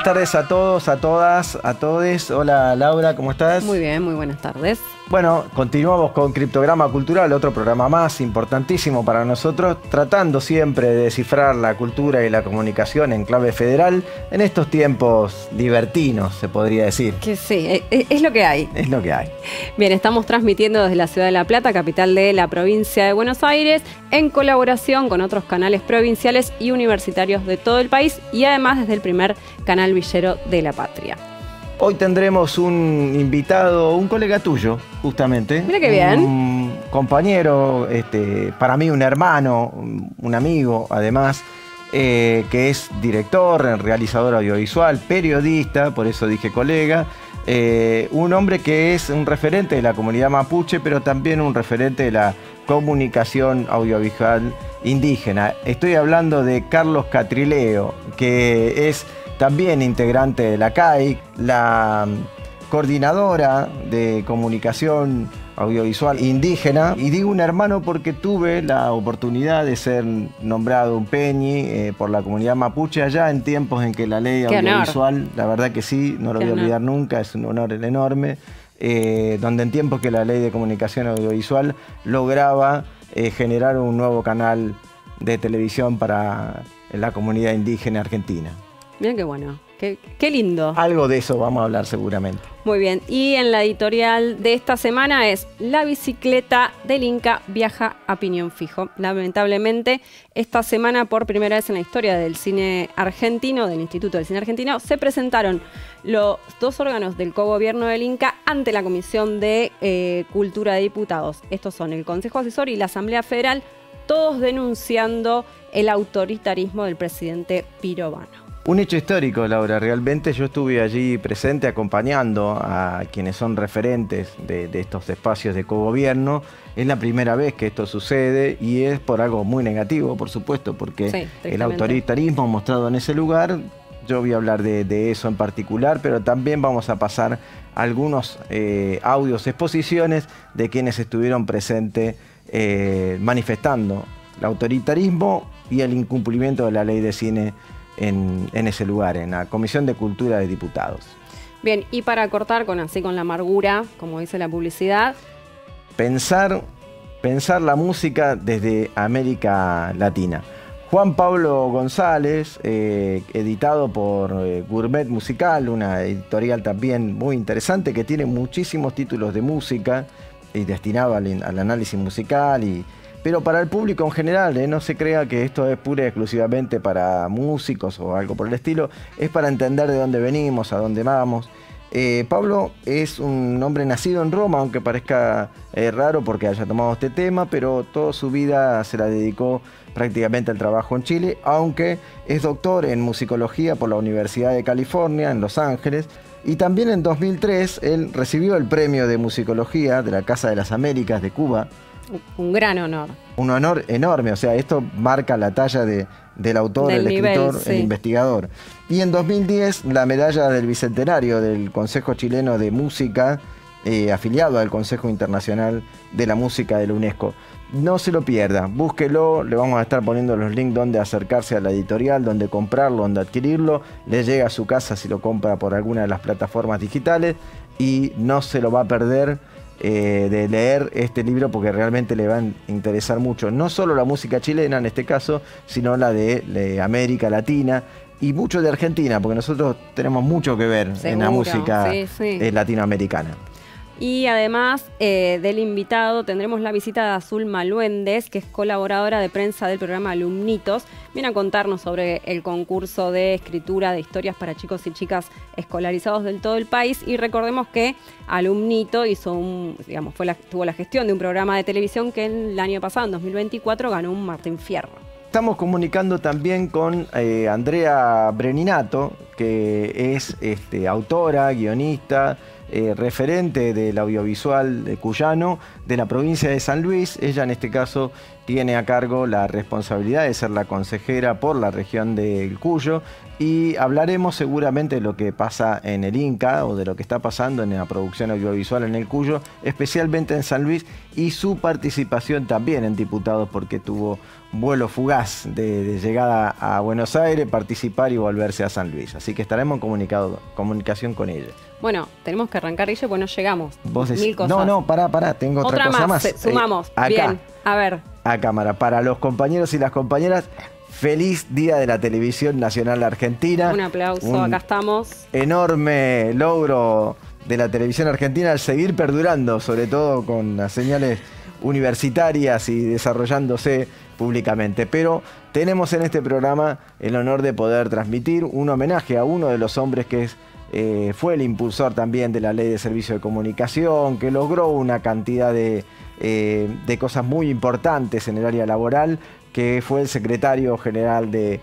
tardes a todos, a todas, a todes. Hola Laura, ¿cómo estás? Muy bien, muy buenas tardes. Bueno, continuamos con Criptograma Cultural, otro programa más importantísimo para nosotros, tratando siempre de descifrar la cultura y la comunicación en clave federal en estos tiempos libertinos, se podría decir. Que sí, es lo que hay. Es lo que hay. Bien, estamos transmitiendo desde la ciudad de La Plata, capital de la provincia de Buenos Aires, en colaboración con otros canales provinciales y universitarios de todo el país y además desde el primer canal villero de la patria. Hoy tendremos un invitado, un colega tuyo, justamente. Mira qué bien. Un compañero, para mí un hermano, un amigo, además, que es director, realizador audiovisual, periodista, por eso dije colega. Un hombre que es un referente de la comunidad mapuche, pero también un referente de la comunicación audiovisual indígena. Estoy hablando de Carlos Catrileo, que es también integrante de la CAIC, la coordinadora de comunicación audiovisual indígena. Y digo un hermano porque tuve la oportunidad de ser nombrado un peñi por la comunidad mapuche allá en tiempos en que la ley audiovisual, la verdad que sí, no lo voy a olvidar nunca, es un honor enorme, donde en tiempos que la ley de comunicación audiovisual lograba generar un nuevo canal de televisión para la comunidad indígena argentina. Mira qué bueno, qué lindo. Algo de eso vamos a hablar seguramente. Muy bien, y en la editorial de esta semana es La bicicleta del Inca viaja a piñón fijo. Lamentablemente, esta semana, por primera vez en la historia del cine argentino, del Instituto del Cine Argentino, se presentaron los dos órganos del cogobierno del Inca ante la Comisión de Cultura de Diputados. Estos son el Consejo Asesor y la Asamblea Federal, todos denunciando el autoritarismo del presidente Pirovano. Un hecho histórico, Laura. Realmente yo estuve allí presente acompañando a quienes son referentes de estos espacios de cogobierno. Es la primera vez que esto sucede y es por algo muy negativo, por supuesto, porque sí, el autoritarismo mostrado en ese lugar, yo voy a hablar de eso en particular, pero también vamos a pasar algunos audios, exposiciones de quienes estuvieron presentes manifestando el autoritarismo y el incumplimiento de la ley de cine en ese lugar, en la Comisión de Cultura de Diputados. Bien, y para cortar con la amargura, como dice la publicidad. Pensar la música desde América Latina. Juan Pablo González, editado por Gourmet Musical, una editorial también muy interesante que tiene muchísimos títulos de música y destinado al análisis musical pero para el público en general, no se crea que esto es pura y exclusivamente para músicos o algo por el estilo, es para entender de dónde venimos, a dónde vamos. Pablo es un hombre nacido en Roma, aunque parezca raro porque haya tomado este tema, pero toda su vida se la dedicó prácticamente al trabajo en Chile, aunque es doctor en musicología por la Universidad de California en Los Ángeles. Y también en 2003 él recibió el premio de musicología de la Casa de las Américas de Cuba. Un gran honor. Un honor enorme, o sea, esto marca la talla del autor, el escritor, el investigador. Y en 2010 la medalla del Bicentenario del Consejo Chileno de Música, afiliado al Consejo Internacional de la Música de la UNESCO. No se lo pierda, búsquelo, le vamos a estar poniendo los links donde acercarse a la editorial, donde comprarlo, donde adquirirlo. Le llega a su casa si lo compra por alguna de las plataformas digitales y no se lo va a perder de leer este libro porque realmente le va a interesar mucho, no solo la música chilena en este caso, sino la de América Latina y mucho de Argentina, porque nosotros tenemos mucho que ver en la música latinoamericana. Y además del invitado tendremos la visita de Azul Maluendes, que es colaboradora de prensa del programa Alumnitos. Viene a contarnos sobre el concurso de escritura de historias para chicos y chicas escolarizados del todo el país. Y recordemos que Alumnito tuvo la gestión de un programa de televisión que el año pasado, en 2024, ganó un Martín Fierro. Estamos comunicando también con Andrea Breninato, que es autora, guionista, referente del audiovisual cuyano de la provincia de San Luis. Ella en este caso tiene a cargo la responsabilidad de ser la consejera por la región del Cuyo, y hablaremos seguramente de lo que pasa en el Inca o de lo que está pasando en la producción audiovisual en el Cuyo, especialmente en San Luis, y su participación también en diputados, porque tuvo vuelo fugaz de llegada a Buenos Aires, participar y volverse a San Luis. Así que estaremos en comunicación con ella. Bueno, tenemos que arrancar, Guille, pues no llegamos. ¿Vos decís? Mil cosas. No, pará, tengo otra cosa más. Sumamos. Acá, bien, a ver. A cámara. Para los compañeros y las compañeras, feliz Día de la Televisión Nacional Argentina. Un aplauso, acá estamos. Enorme logro de la televisión argentina al seguir perdurando, sobre todo con las señales universitarias y desarrollándose públicamente. Pero tenemos en este programa el honor de poder transmitir un homenaje a uno de los hombres que fue el impulsor también de la Ley de Servicio de Comunicación, que logró una cantidad de cosas muy importantes en el área laboral, que fue el secretario general del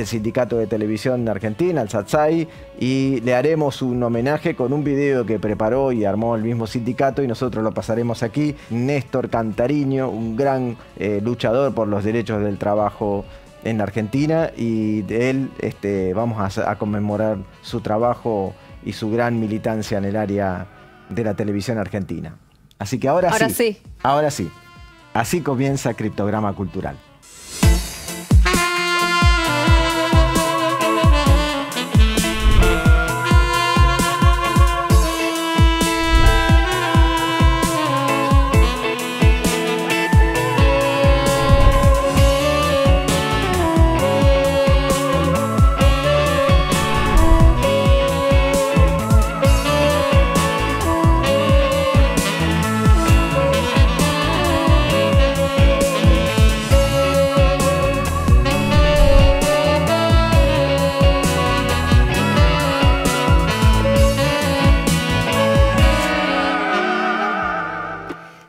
Sindicato de Televisión Argentina, el SATSAI, y le haremos un homenaje con un video que preparó y armó el mismo sindicato, y nosotros lo pasaremos aquí. Néstor Cantariño, un gran luchador por los derechos del trabajo en Argentina, y de él vamos a conmemorar su trabajo y su gran militancia en el área de la televisión argentina. Así que ahora sí. Así comienza Criptograma Cultural.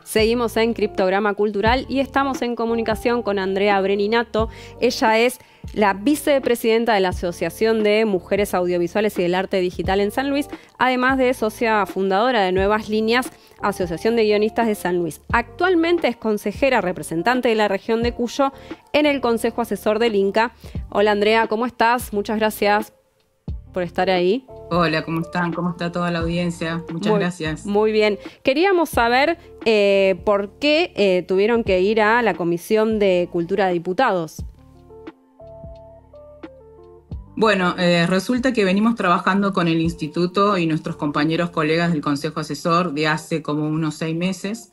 Seguimos en Criptograma Cultural y estamos en comunicación con Andrea Breninato. Ella es la vicepresidenta de la Asociación de Mujeres Audiovisuales y del Arte Digital en San Luis, además de socia fundadora de Nuevas Líneas, Asociación de Guionistas de San Luis. Actualmente es consejera representante de la región de Cuyo en el Consejo Asesor del Inca. Hola Andrea, ¿cómo estás? Muchas gracias por estar ahí. Hola, ¿cómo están? ¿Cómo está toda la audiencia? Muchas gracias. Muy bien. Queríamos saber por qué tuvieron que ir a la Comisión de Cultura de Diputados. Bueno, resulta que venimos trabajando con el instituto y nuestros compañeros colegas del Consejo Asesor de hace como unos 6 meses.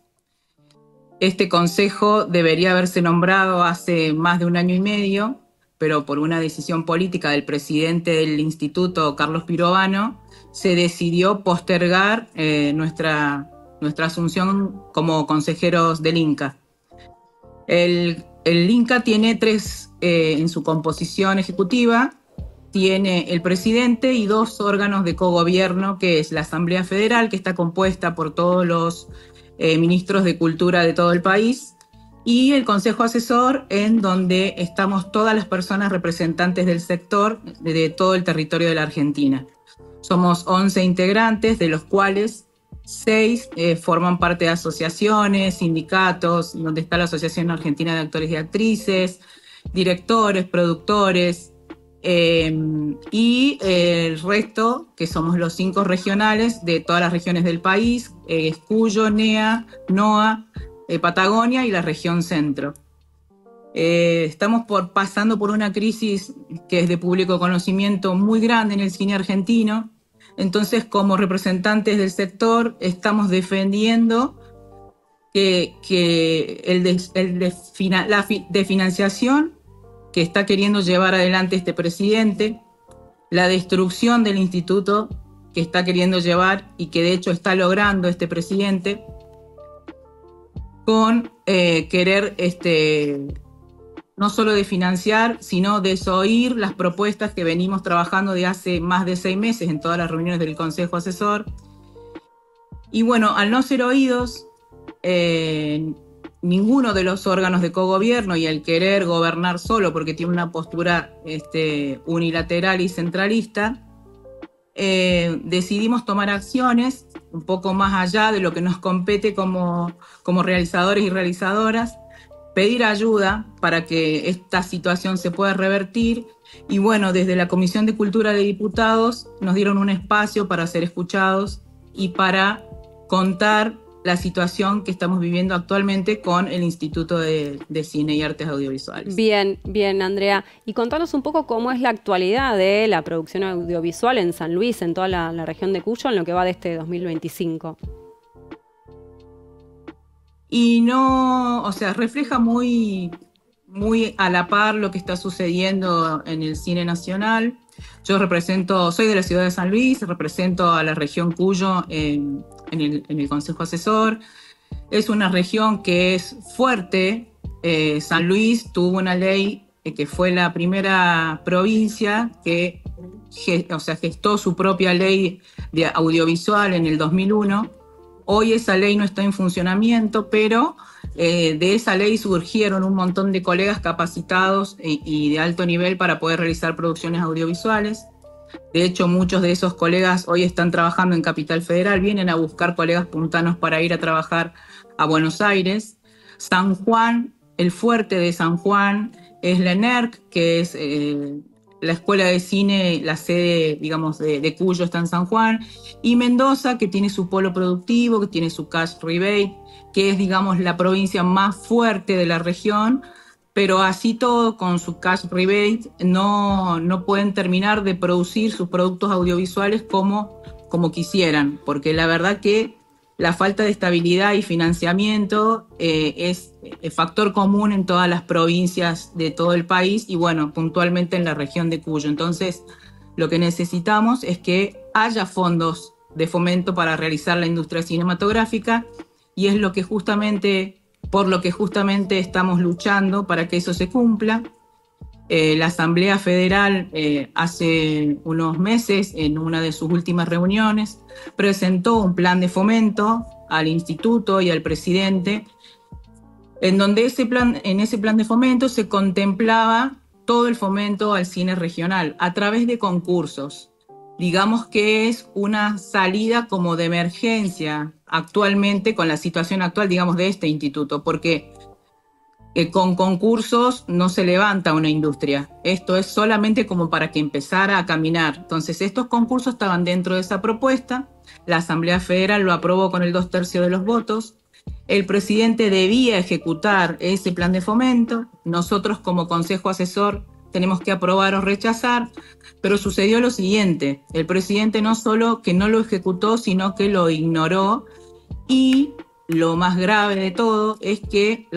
Este consejo debería haberse nombrado hace más de 1 año y medio, pero por una decisión política del presidente del instituto, Carlos Pirovano, se decidió postergar nuestra asunción como consejeros del Inca. El Inca tiene 3 en su composición ejecutiva. Tiene el presidente y 2 órganos de cogobierno, que es la Asamblea Federal, que está compuesta por todos los ministros de cultura de todo el país, y el Consejo Asesor, en donde estamos todas las personas representantes del sector de todo el territorio de la Argentina. Somos 11 integrantes, de los cuales 6 forman parte de asociaciones, sindicatos, donde está la Asociación Argentina de Actores y Actrices, directores, productores, y el resto, que somos los 5 regionales de todas las regiones del país, Cuyo, NEA, NOA, Patagonia y la región centro. Estamos pasando por una crisis que es de público conocimiento muy grande en el cine argentino. Entonces, como representantes del sector, estamos defendiendo que la financiación que está queriendo llevar adelante este presidente, la destrucción del instituto que está queriendo llevar y que de hecho está logrando este presidente, con querer no solo de financiar, sino desoír las propuestas que venimos trabajando de hace más de 6 meses en todas las reuniones del Consejo Asesor. Y bueno, al no ser oídos, ninguno de los órganos de cogobierno, y el querer gobernar solo porque tiene una postura unilateral y centralista, decidimos tomar acciones un poco más allá de lo que nos compete como realizadores y realizadoras, pedir ayuda para que esta situación se pueda revertir. Y bueno, desde la Comisión de Cultura de Diputados nos dieron un espacio para ser escuchados y para contar la situación que estamos viviendo actualmente con el Instituto de Cine y Artes Audiovisuales. Bien, bien, Andrea. Y contanos un poco cómo es la actualidad de la producción audiovisual en San Luis, en toda la región de Cuyo, en lo que va de este 2025. Y no, o sea, refleja muy a la par lo que está sucediendo en el cine nacional. Yo soy de la ciudad de San Luis, represento a la región Cuyo en el Consejo Asesor. Es una región que es fuerte. San Luis tuvo una ley que fue la primera provincia que gestó su propia ley de audiovisual en el 2001. Hoy esa ley no está en funcionamiento, pero de esa ley surgieron un montón de colegas capacitados y de alto nivel para poder realizar producciones audiovisuales. De hecho, muchos de esos colegas hoy están trabajando en Capital Federal, vienen a buscar colegas puntanos para ir a trabajar a Buenos Aires. San Juan, el fuerte de San Juan es la ENERC, que es la Escuela de Cine, la sede, digamos, de Cuyo está en San Juan, y Mendoza, que tiene su polo productivo, que tiene su cash rebate, que es, digamos, la provincia más fuerte de la región, pero así todo, con su cash rebate, no pueden terminar de producir sus productos audiovisuales como quisieran, porque la verdad que la falta de estabilidad y financiamiento es factor común en todas las provincias de todo el país y, bueno, puntualmente en la región de Cuyo. Entonces, lo que necesitamos es que haya fondos de fomento para realizar la industria cinematográfica y es por lo que justamente estamos luchando para que eso se cumpla. La Asamblea Federal hace unos meses, en una de sus últimas reuniones, presentó un plan de fomento al instituto y al presidente, en donde en ese plan de fomento se contemplaba todo el fomento al cine regional a través de concursos. Digamos que es una salida como de emergencia actualmente con la situación actual, digamos, de este instituto, porque con concursos no se levanta una industria. Esto es solamente como para que empezara a caminar. Entonces, estos concursos estaban dentro de esa propuesta. La Asamblea Federal lo aprobó con el 2/3 de los votos. El presidente debía ejecutar ese plan de fomento. Nosotros, como Consejo Asesor, tenemos que aprobar o rechazar. Pero sucedió lo siguiente. El presidente no solo que no lo ejecutó, sino que lo ignoró. Y lo más grave de todo es que a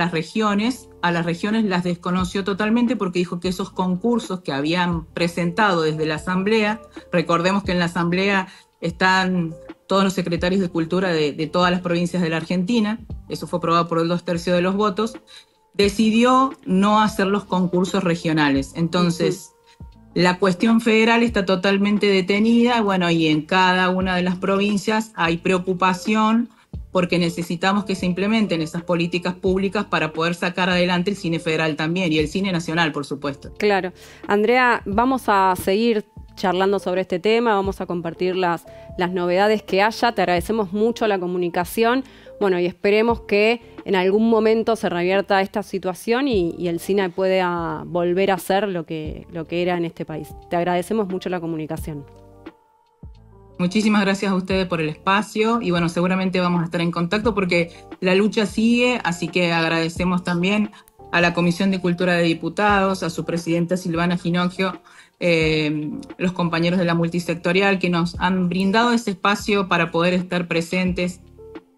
las regiones las desconoció totalmente porque dijo que esos concursos que habían presentado desde la Asamblea, recordemos que en la Asamblea están todos los secretarios de Cultura de todas las provincias de la Argentina, eso fue aprobado por el 2/3 de los votos, decidió no hacer los concursos regionales. Entonces, la cuestión federal está totalmente detenida, bueno, y en cada una de las provincias hay preocupación porque necesitamos que se implementen esas políticas públicas para poder sacar adelante el cine federal también y el cine nacional, por supuesto. Claro. Andrea, vamos a seguir charlando sobre este tema, vamos a compartir las novedades que haya. Te agradecemos mucho la comunicación. Bueno, y esperemos que en algún momento se revierta esta situación y el cine pueda volver a ser lo que era en este país. Te agradecemos mucho la comunicación. Muchísimas gracias a ustedes por el espacio y bueno, seguramente vamos a estar en contacto porque la lucha sigue, así que agradecemos también a la Comisión de Cultura de Diputados, a su presidenta Silvana Ginocchio, los compañeros de la multisectorial que nos han brindado ese espacio para poder estar presentes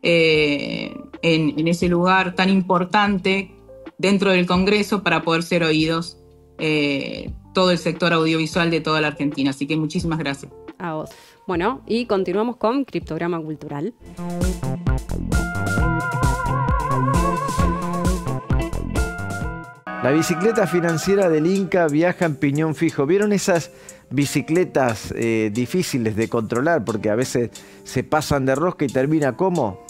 en ese lugar tan importante dentro del Congreso para poder ser oídos todo el sector audiovisual de toda la Argentina. Así que muchísimas gracias. A vos. Bueno, y continuamos con Criptograma Cultural. La bicicleta financiera del Inca viaja en piñón fijo. ¿Vieron esas bicicletas difíciles de controlar? Porque a veces se pasan de rosca y termina ¿cómo?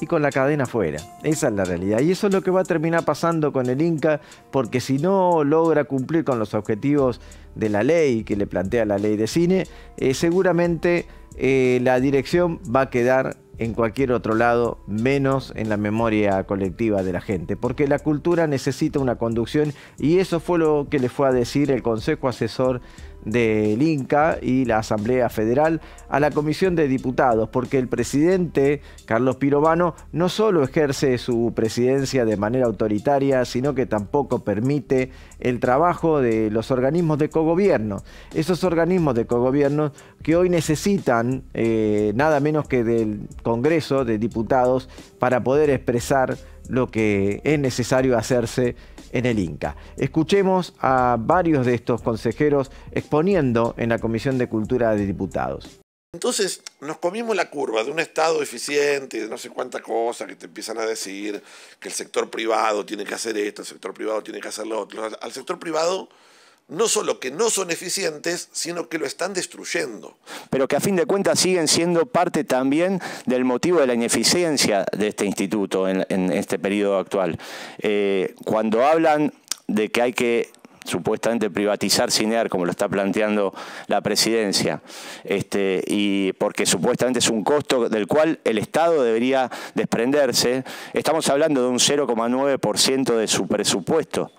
y con la cadena afuera. Esa es la realidad. Y eso es lo que va a terminar pasando con el Inca, porque si no logra cumplir con los objetivos de la ley que le plantea la ley de cine, seguramente la dirección va a quedar en cualquier otro lado, menos en la memoria colectiva de la gente, porque la cultura necesita una conducción, y eso fue lo que le fue a decir el Consejo Asesor del Inca y la Asamblea Federal a la Comisión de Diputados, porque el presidente Carlos Pirovano no solo ejerce su presidencia de manera autoritaria, sino que tampoco permite el trabajo de los organismos de cogobierno. Esos organismos de cogobierno que hoy necesitan nada menos que del Congreso de Diputados para poder expresar lo que es necesario hacerse en el Inca. Escuchemos a varios de estos consejeros exponiendo en la Comisión de Cultura de Diputados. Entonces nos comimos la curva de un Estado eficiente, de no sé cuántas cosas que te empiezan a decir, que el sector privado tiene que hacer esto, el sector privado tiene que hacer lo otro. Al sector privado no solo que no son eficientes, sino que lo están destruyendo. Pero que a fin de cuentas siguen siendo parte también del motivo de la ineficiencia de este instituto en este periodo actual. Cuando hablan de que hay que supuestamente privatizar Cinear, como lo está planteando la presidencia, y porque supuestamente es un costo del cual el Estado debería desprenderse, estamos hablando de un 0,9% de su presupuesto.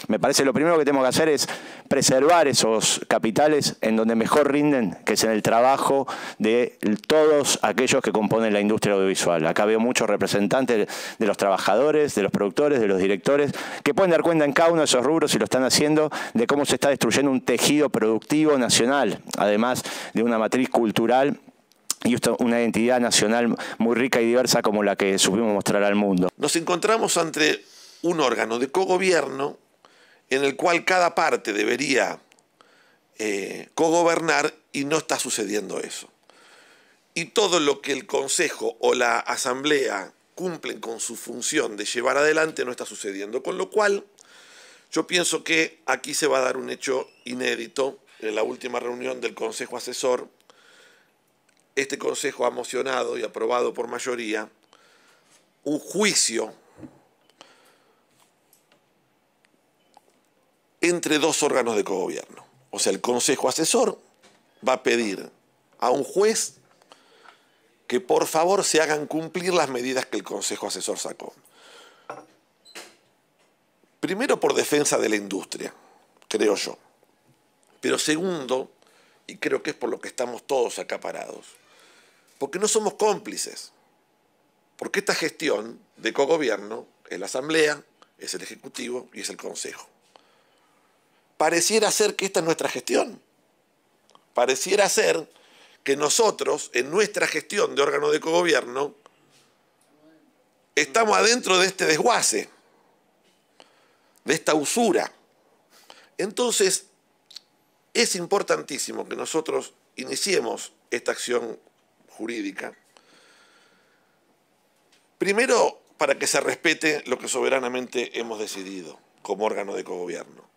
Me parece lo primero que tenemos que hacer es preservar esos capitales en donde mejor rinden, que es en el trabajo de todos aquellos que componen la industria audiovisual. Acá veo muchos representantes de los trabajadores, de los productores, de los directores, que pueden dar cuenta en cada uno de esos rubros, y lo están haciendo, de cómo se está destruyendo un tejido productivo nacional, además de una matriz cultural y una identidad nacional muy rica y diversa como la que supimos mostrar al mundo. Nos encontramos ante un órgano de cogobierno en el cual cada parte debería cogobernar, y no está sucediendo eso. Y todo lo que el Consejo o la Asamblea cumplen con su función de llevar adelante no está sucediendo, con lo cual yo pienso que aquí se va a dar un hecho inédito. En la última reunión del Consejo Asesor, este Consejo ha mocionado y aprobado por mayoría un juicio entre dos órganos de cogobierno. O sea, el Consejo Asesor va a pedir a un juez que por favor se hagan cumplir las medidas que el Consejo Asesor sacó. Primero, por defensa de la industria, creo yo. Pero segundo, y creo que es por lo que estamos todos acaparados, porque no somos cómplices. Porque esta gestión de cogobierno es la Asamblea, es el Ejecutivo y es el Consejo. Pareciera ser que esta es nuestra gestión. Pareciera ser que nosotros, en nuestra gestión de órgano de cogobierno, estamos adentro de este desguace, de esta usura. Entonces, es importantísimo que nosotros iniciemos esta acción jurídica. Primero, para que se respete lo que soberanamente hemos decidido como órgano de cogobierno.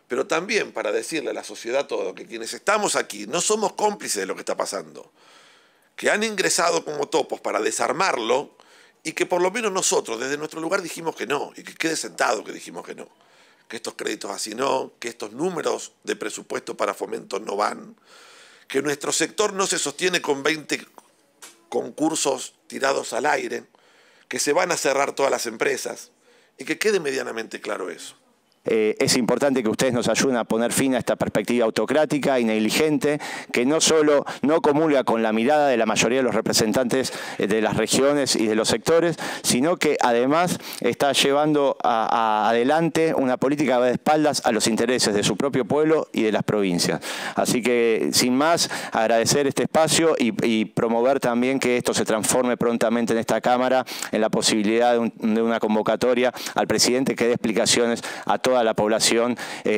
Pero también para decirle a la sociedad todo que quienes estamos aquí no somos cómplices de lo que está pasando, que han ingresado como topos para desarmarlo, y que por lo menos nosotros desde nuestro lugar dijimos que no, y que quede sentado que dijimos que no, que estos créditos así no, que estos números de presupuesto para fomento no van, que nuestro sector no se sostiene con 20 concursos tirados al aire, que se van a cerrar todas las empresas, y que quede medianamente claro eso. Es importante que ustedes nos ayuden a poner fin a esta perspectiva autocrática y negligente, que no solo no comulga con la mirada de la mayoría de los representantes de las regiones y de los sectores, sino que además está llevando adelante una política que va de espaldas a los intereses de su propio pueblo y de las provincias. Así que, sin más, agradecer este espacio y promover también que esto se transforme prontamente en esta Cámara en la posibilidad de una convocatoria al presidente que dé explicaciones a toda la población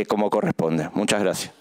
como corresponde. Muchas gracias.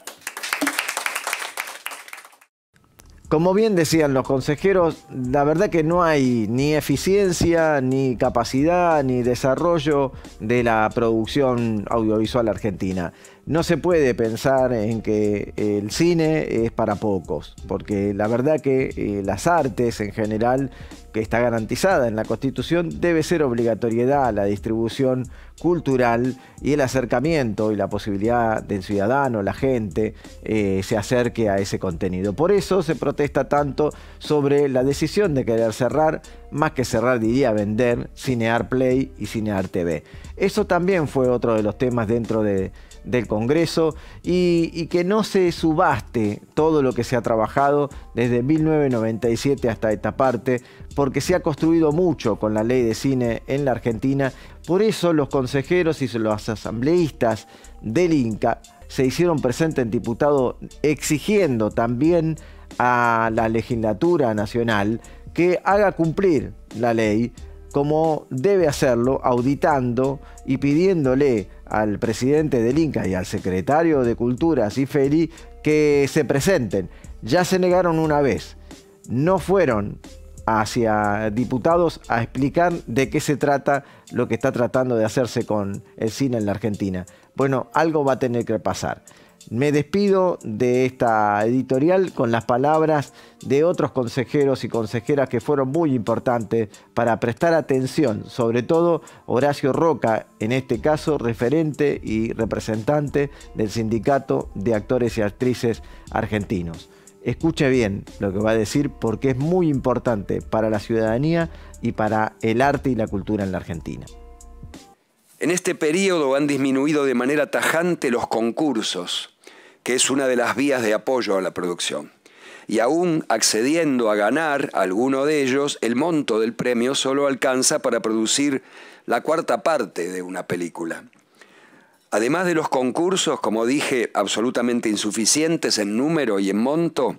Como bien decían los consejeros, la verdad que no hay ni eficiencia, ni capacidad, ni desarrollo de la producción audiovisual argentina. No se puede pensar en que el cine es para pocos, porque la verdad que las artes en general que está garantizada en la Constitución, debe ser obligatoriedad la distribución cultural y el acercamiento y la posibilidad del ciudadano, la gente, se acerque a ese contenido. Por eso se protesta tanto sobre la decisión de querer cerrar, más que cerrar diría vender, Cinear Play y Cinear TV. Eso también fue otro de los temas dentro del Congreso y que no se subaste todo lo que se ha trabajado desde 1997 hasta esta parte, porque se ha construido mucho con la ley de cine en la Argentina. Por eso los consejeros y los asambleístas del Inca se hicieron presentes en diputado exigiendo también a la legislatura nacional que haga cumplir la ley como debe hacerlo, auditando y pidiéndole al presidente del Inca y al secretario de Cultura, Cifeli, que se presenten. Ya se negaron una vez, no fueron hacia diputados a explicar de qué se trata lo que está tratando de hacerse con el cine en la Argentina. Bueno, algo va a tener que pasar. Me despido de esta editorial con las palabras de otros consejeros y consejeras que fueron muy importantes para prestar atención, sobre todo Horacio Roca, en este caso referente y representante del Sindicato de Actores y Actrices Argentinos. Escuche bien lo que va a decir porque es muy importante para la ciudadanía y para el arte y la cultura en la Argentina. En este periodo han disminuido de manera tajante los concursos, que es una de las vías de apoyo a la producción. Y aún accediendo a ganar alguno de ellos, el monto del premio solo alcanza para producir la cuarta parte de una película. Además de los concursos, como dije, absolutamente insuficientes en número y en monto,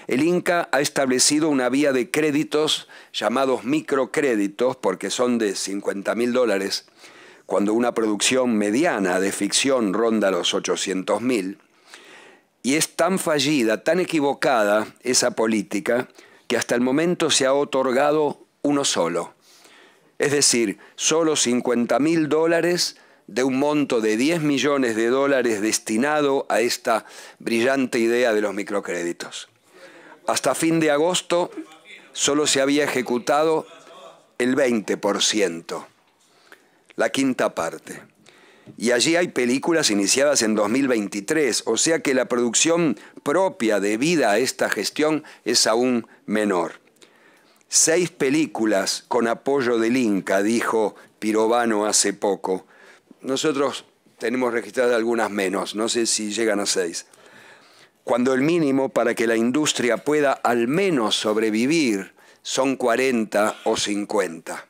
el Inca ha establecido una vía de créditos llamados microcréditos, porque son de $50.000, cuando una producción mediana de ficción ronda los 800.000. Y es tan fallida, tan equivocada esa política, que hasta el momento se ha otorgado uno solo. Es decir, solo $50.000 de un monto de $10 millones destinado a esta brillante idea de los microcréditos. Hasta fin de agosto solo se había ejecutado el 20%, la quinta parte. Y allí hay películas iniciadas en 2023, o sea que la producción propia debida a esta gestión es aún menor. 6 películas con apoyo del Inca, dijo Pirovano hace poco. Nosotros tenemos registradas algunas menos, no sé si llegan a 6. Cuando el mínimo para que la industria pueda al menos sobrevivir son 40 o 50.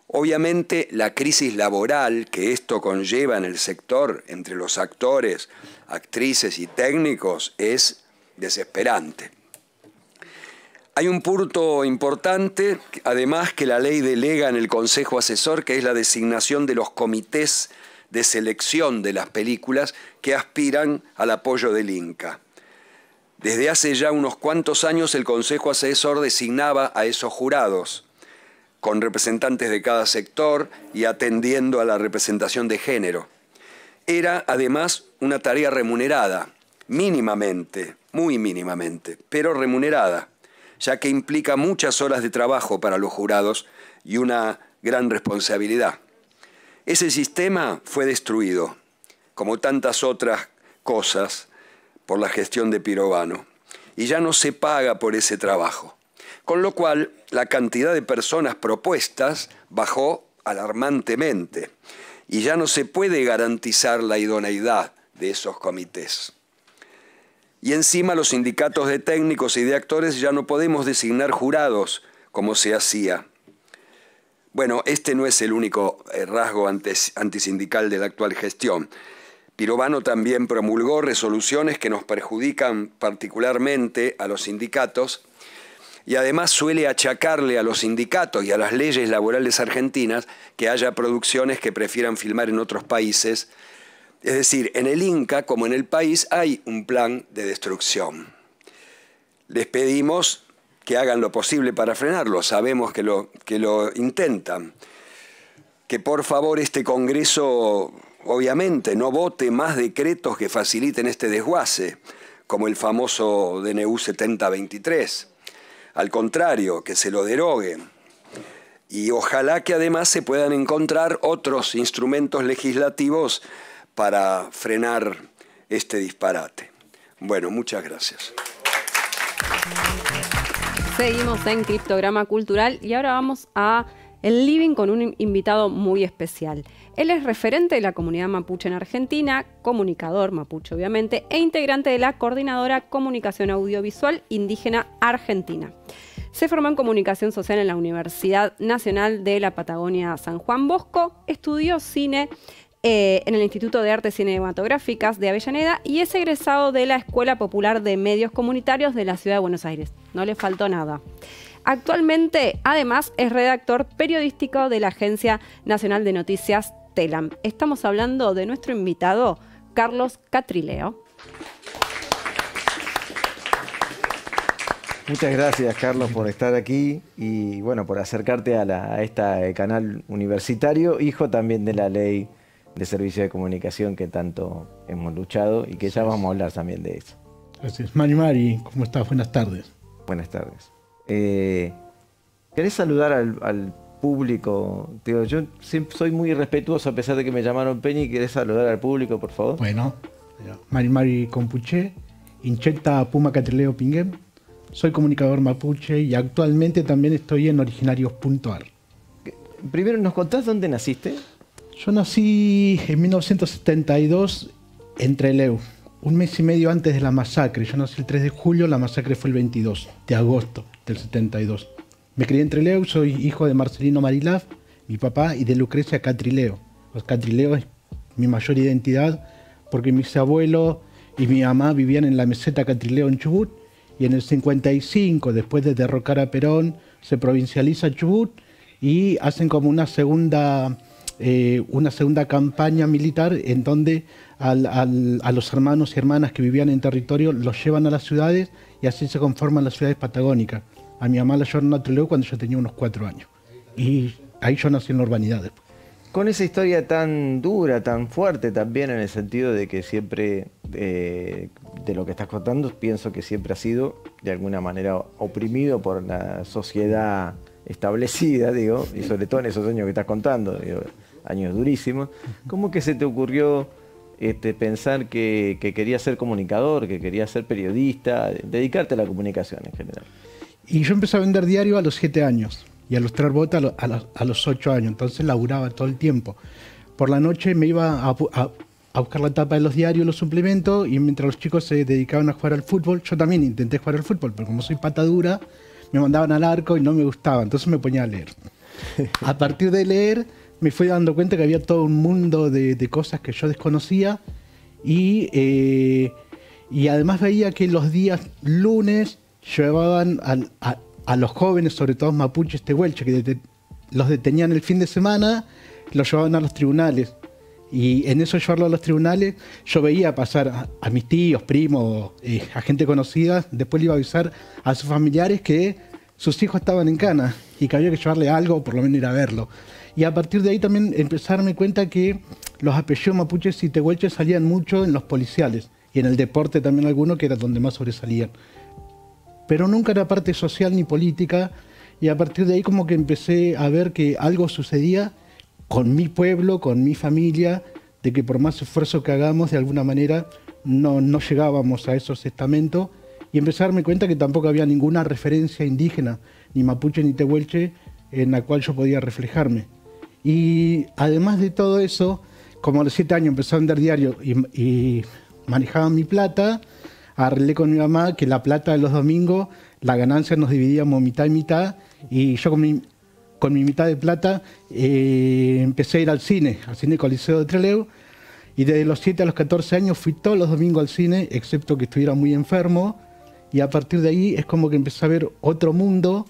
Obviamente, la crisis laboral que esto conlleva en el sector entre los actores, actrices y técnicos es desesperante. Hay un punto importante, además, que la ley delega en el Consejo Asesor, que es la designación de los comités de selección de las películas que aspiran al apoyo del Inca. Desde hace ya unos cuantos años el Consejo Asesor designaba a esos jurados, con representantes de cada sector y atendiendo a la representación de género. Era, además, una tarea remunerada, mínimamente, muy mínimamente, pero remunerada, ya que implica muchas horas de trabajo para los jurados y una gran responsabilidad. Ese sistema fue destruido, como tantas otras cosas, por la gestión de Pirovano, y ya no se paga por ese trabajo. Con lo cual, la cantidad de personas propuestas bajó alarmantemente y ya no se puede garantizar la idoneidad de esos comités. Y encima los sindicatos de técnicos y de actores ya no podemos designar jurados como se hacía. Bueno, este no es el único rasgo antisindical de la actual gestión. Pirovano también promulgó resoluciones que nos perjudican particularmente a los sindicatos y además suele achacarle a los sindicatos y a las leyes laborales argentinas que haya producciones que prefieran filmar en otros países. Es decir, en el Inca, como en el país, hay un plan de destrucción. Les pedimos que hagan lo posible para frenarlo, sabemos que lo intentan. Que por favor este Congreso, obviamente, no vote más decretos que faciliten este desguace, como el famoso DNU 7023. al contrario, que se lo deroguen. Y ojalá que además se puedan encontrar otros instrumentos legislativos para frenar este disparate. Bueno, muchas gracias. Seguimos en Criptograma Cultural y ahora vamos a el living con un invitado muy especial. Él es referente de la comunidad mapuche en Argentina, comunicador mapuche obviamente, e integrante de la Coordinadora Comunicación Audiovisual Indígena Argentina. Se formó en Comunicación Social en la Universidad Nacional de la Patagonia San Juan Bosco, estudió cine en el Instituto de Artes Cinematográficas de Avellaneda y es egresado de la Escuela Popular de Medios Comunitarios de la Ciudad de Buenos Aires. No le faltó nada. Actualmente, además, es redactor periodístico de la Agencia Nacional de Noticias TELAM. Estamos hablando de nuestro invitado, Carlos Catrileo. Muchas gracias, Carlos, por estar aquí y bueno, por acercarte a este canal universitario, hijo también de la ley de servicio de comunicación que tanto hemos luchado y que ya vamos a hablar también de eso. Gracias. Mari, ¿cómo estás? Buenas tardes. Buenas tardes. ¿Querés saludar al público? Tío, yo siempre soy muy respetuoso a pesar de que me llamaron Peñi. ¿Querés saludar al público, por favor? Bueno, Mari Compuche, Incheta Puma Catrileo Pinguem. Soy comunicador mapuche y actualmente también estoy en originarios.ar. Primero, ¿nos contás dónde naciste? Yo nací en 1972 en Trelew, un mes y medio antes de la masacre. Yo nací el 3 de julio, la masacre fue el 22 de agosto del 72. Me crié en Trelew, soy hijo de Marcelino Marilaf, mi papá, y de Lucrecia Catrileo. Los Catrileo es mi mayor identidad porque mis abuelos y mi mamá vivían en la meseta Catrileo en Chubut y en el 55, después de derrocar a Perón, se provincializa Chubut y hacen como una segunda campaña militar en donde a los hermanos y hermanas que vivían en territorio los llevan a las ciudades y así se conforman las ciudades patagónicas. A mi mamá la llevaron a Trelew cuando yo tenía unos 4 años y ahí yo nací en la urbanidad después. Con esa historia tan dura, tan fuerte también en el sentido de que siempre, de lo que estás contando, pienso que siempre has sido de alguna manera oprimido por la sociedad establecida, digo, y sobre todo en esos años que estás contando, digo, años durísimos. ¿Cómo que se te ocurrió pensar que querías ser comunicador, que querías ser periodista, dedicarte a la comunicación en general? Y yo empecé a vender diario a los 7 años y a ilustrar botas a los 8 años, entonces laburaba todo el tiempo. Por la noche me iba a buscar la tapa de los diarios, los suplementos, y mientras los chicos se dedicaban a jugar al fútbol, yo también intenté jugar al fútbol, pero como soy pata dura, me mandaban al arco y no me gustaba, entonces me ponía a leer. A partir de leer me fui dando cuenta que había todo un mundo de cosas que yo desconocía y además veía que los días lunes llevaban a los jóvenes, sobre todo mapuches tehuelche, que los detenían el fin de semana, los llevaban a los tribunales. Y en eso llevarlo a los tribunales, yo veía pasar a mis tíos, primos, a gente conocida. Después le iba a avisar a sus familiares que sus hijos estaban en cana y que había que llevarle algo, o por lo menos ir a verlo. Y a partir de ahí también empecé a darme cuenta que los apellidos mapuches y tehuelches salían mucho en los policiales y en el deporte también algunos, que era donde más sobresalían. Pero nunca era parte social ni política, y a partir de ahí como que empecé a ver que algo sucedía con mi pueblo, con mi familia, de que por más esfuerzo que hagamos, de alguna manera no llegábamos a esos estamentos, y empecé a darme cuenta que tampoco había ninguna referencia indígena, ni mapuche ni tehuelche, en la cual yo podía reflejarme. Y además de todo eso, como a los 7 años empecé a vender diario y manejaba mi plata, arreglé con mi mamá que la plata de los domingos, la ganancia nos dividíamos mitad y mitad, y yo con mi mitad de plata empecé a ir al cine Coliseo de Trelew, y desde los 7 a los 14 años fui todos los domingos al cine, excepto que estuviera muy enfermo, y a partir de ahí es como que empecé a ver otro mundo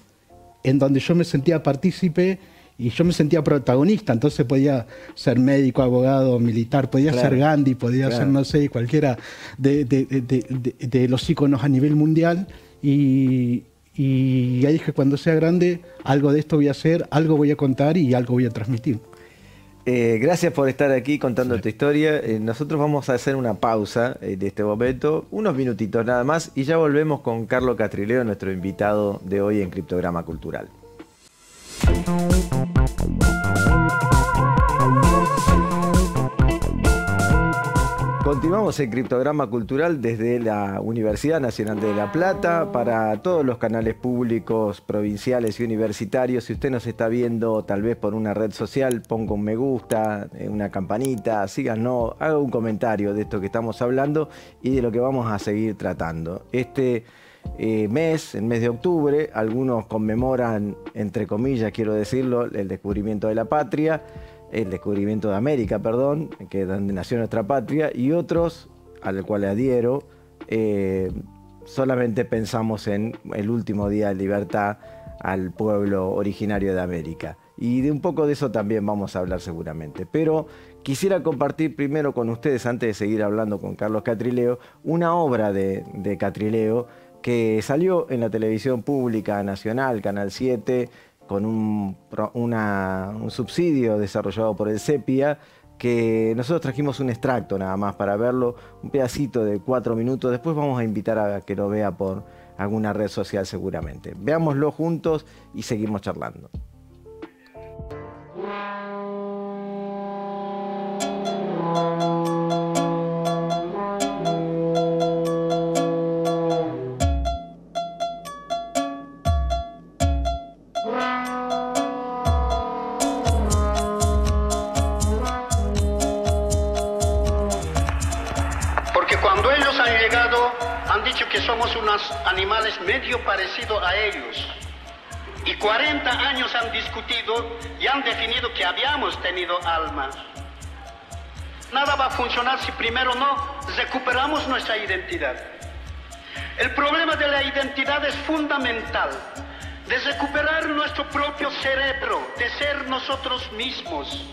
en donde yo me sentía partícipe y yo me sentía protagonista. Entonces podía ser médico, abogado, militar, podía ser Gandhi, podía ser, no sé, cualquiera de los íconos a nivel mundial, y ahí dije, cuando sea grande, algo de esto voy a hacer, algo voy a contar y algo voy a transmitir. Gracias por estar aquí contando tu historia. Nosotros vamos a hacer una pausa de este momento, unos minutitos nada más, y ya volvemos con Carlos Catrileo, nuestro invitado de hoy en Criptograma Cultural. Continuamos en Criptograma Cultural desde la Universidad Nacional de La Plata para todos los canales públicos, provinciales y universitarios. Si usted nos está viendo tal vez por una red social, ponga un me gusta, una campanita, síganos, haga un comentario de esto que estamos hablando y de lo que vamos a seguir tratando. Este mes, el mes de octubre, algunos conmemoran, entre comillas quiero decirlo, el descubrimiento de la patria, el descubrimiento de América, perdón, que es donde nació nuestra patria, y otros, al cual adhiero, solamente pensamos en el último día de libertad al pueblo originario de América. Y de un poco de eso también vamos a hablar seguramente. Pero quisiera compartir primero con ustedes, antes de seguir hablando con Carlos Catrileo, una obra de Catrileo que salió en la televisión pública nacional, Canal 7, con un subsidio desarrollado por el CEPIA, que nosotros trajimos un extracto nada más para verlo, un pedacito de 4 minutos. Después vamos a invitar a que lo vea por alguna red social seguramente. Veámoslo juntos y seguimos charlando. Animales medio parecidos a ellos. Y 40 años han discutido y han definido que habíamos tenido alma. Nada va a funcionar si primero no recuperamos nuestra identidad. El problema de la identidad es fundamental, de recuperar nuestro propio cerebro, de ser nosotros mismos.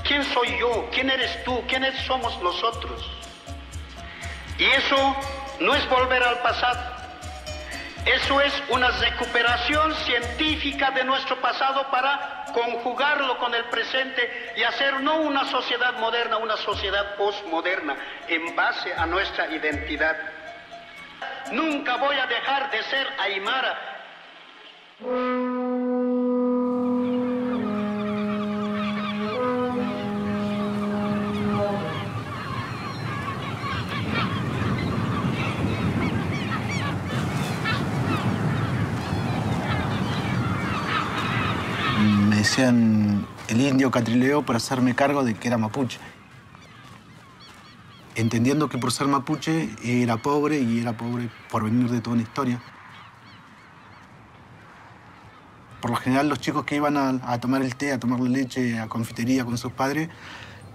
¿Quién soy yo? ¿Quién eres tú? ¿Quiénes somos nosotros? Y eso no es volver al pasado. Eso es una recuperación científica de nuestro pasado para conjugarlo con el presente y hacer no una sociedad moderna, una sociedad postmoderna en base a nuestra identidad. Nunca voy a dejar de ser aymara. Decían el indio Catrileo por hacerme cargo de que era mapuche. Entendiendo que por ser mapuche era pobre y era pobre por venir de toda una historia. Por lo general los chicos que iban a tomar el té, a tomar la leche, a confitería con sus padres,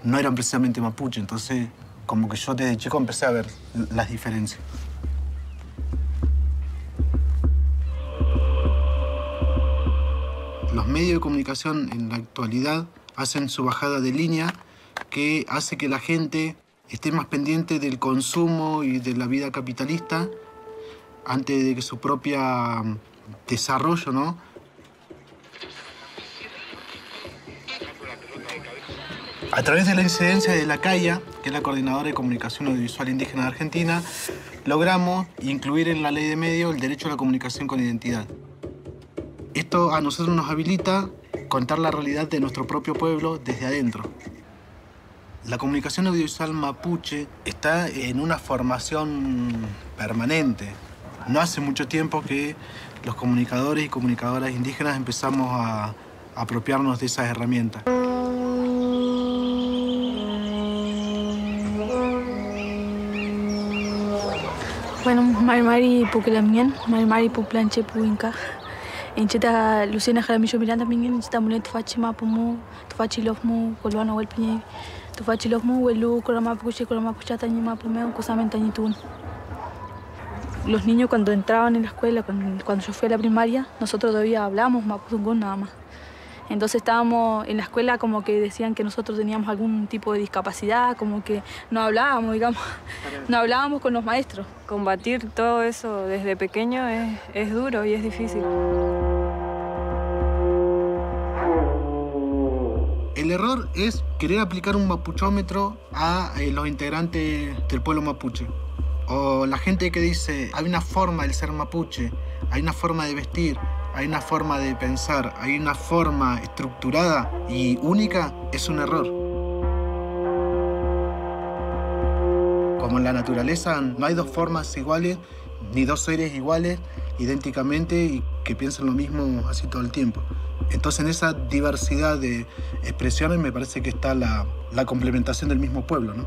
no eran precisamente mapuche. Entonces, como que yo desde chico empecé a ver las diferencias. Los medios de comunicación en la actualidad hacen su bajada de línea que hace que la gente esté más pendiente del consumo y de la vida capitalista antes de que su propio desarrollo, ¿no? A través de la incidencia de la CAIA, que es la Coordinadora de Comunicación Audiovisual Indígena de Argentina, logramos incluir en la ley de medios el derecho a la comunicación con identidad. Esto a nosotros nos habilita contar la realidad de nuestro propio pueblo desde adentro. La comunicación audiovisual mapuche está en una formación permanente. No hace mucho tiempo que los comunicadores y comunicadoras indígenas empezamos a apropiarnos de esas herramientas. Bueno, Mari Pukelamien, Mari Puplanche Puinka. Encheta Luciana Jaramillo Miranda Mingen, encheta Mulet Tufachi Mapumu, Tufachi Lofmu, Coluana Huelpiñe, Tufachi Lofmu, Huelu, Coramapuche, Coramapuchata, Ñimapumeo, Cosamenta Ñitun. Los niños cuando entraban en la escuela, cuando yo fui a la primaria, nosotros todavía hablábamos Mapudungún nada más. Entonces estábamos en la escuela como que decían que nosotros teníamos algún tipo de discapacidad, como que no hablábamos, digamos, no hablábamos con los maestros. Combatir todo eso desde pequeño es duro y es difícil. El error es querer aplicar un mapuchómetro a los integrantes del pueblo mapuche. O la gente que dice, hay una forma de ser mapuche, hay una forma de vestir, hay una forma de pensar, hay una forma estructurada y única, es un error. Como en la naturaleza no hay dos formas iguales, ni dos seres iguales, idénticamente, y que piensen lo mismo así todo el tiempo. Entonces en esa diversidad de expresiones me parece que está la complementación del mismo pueblo, ¿no?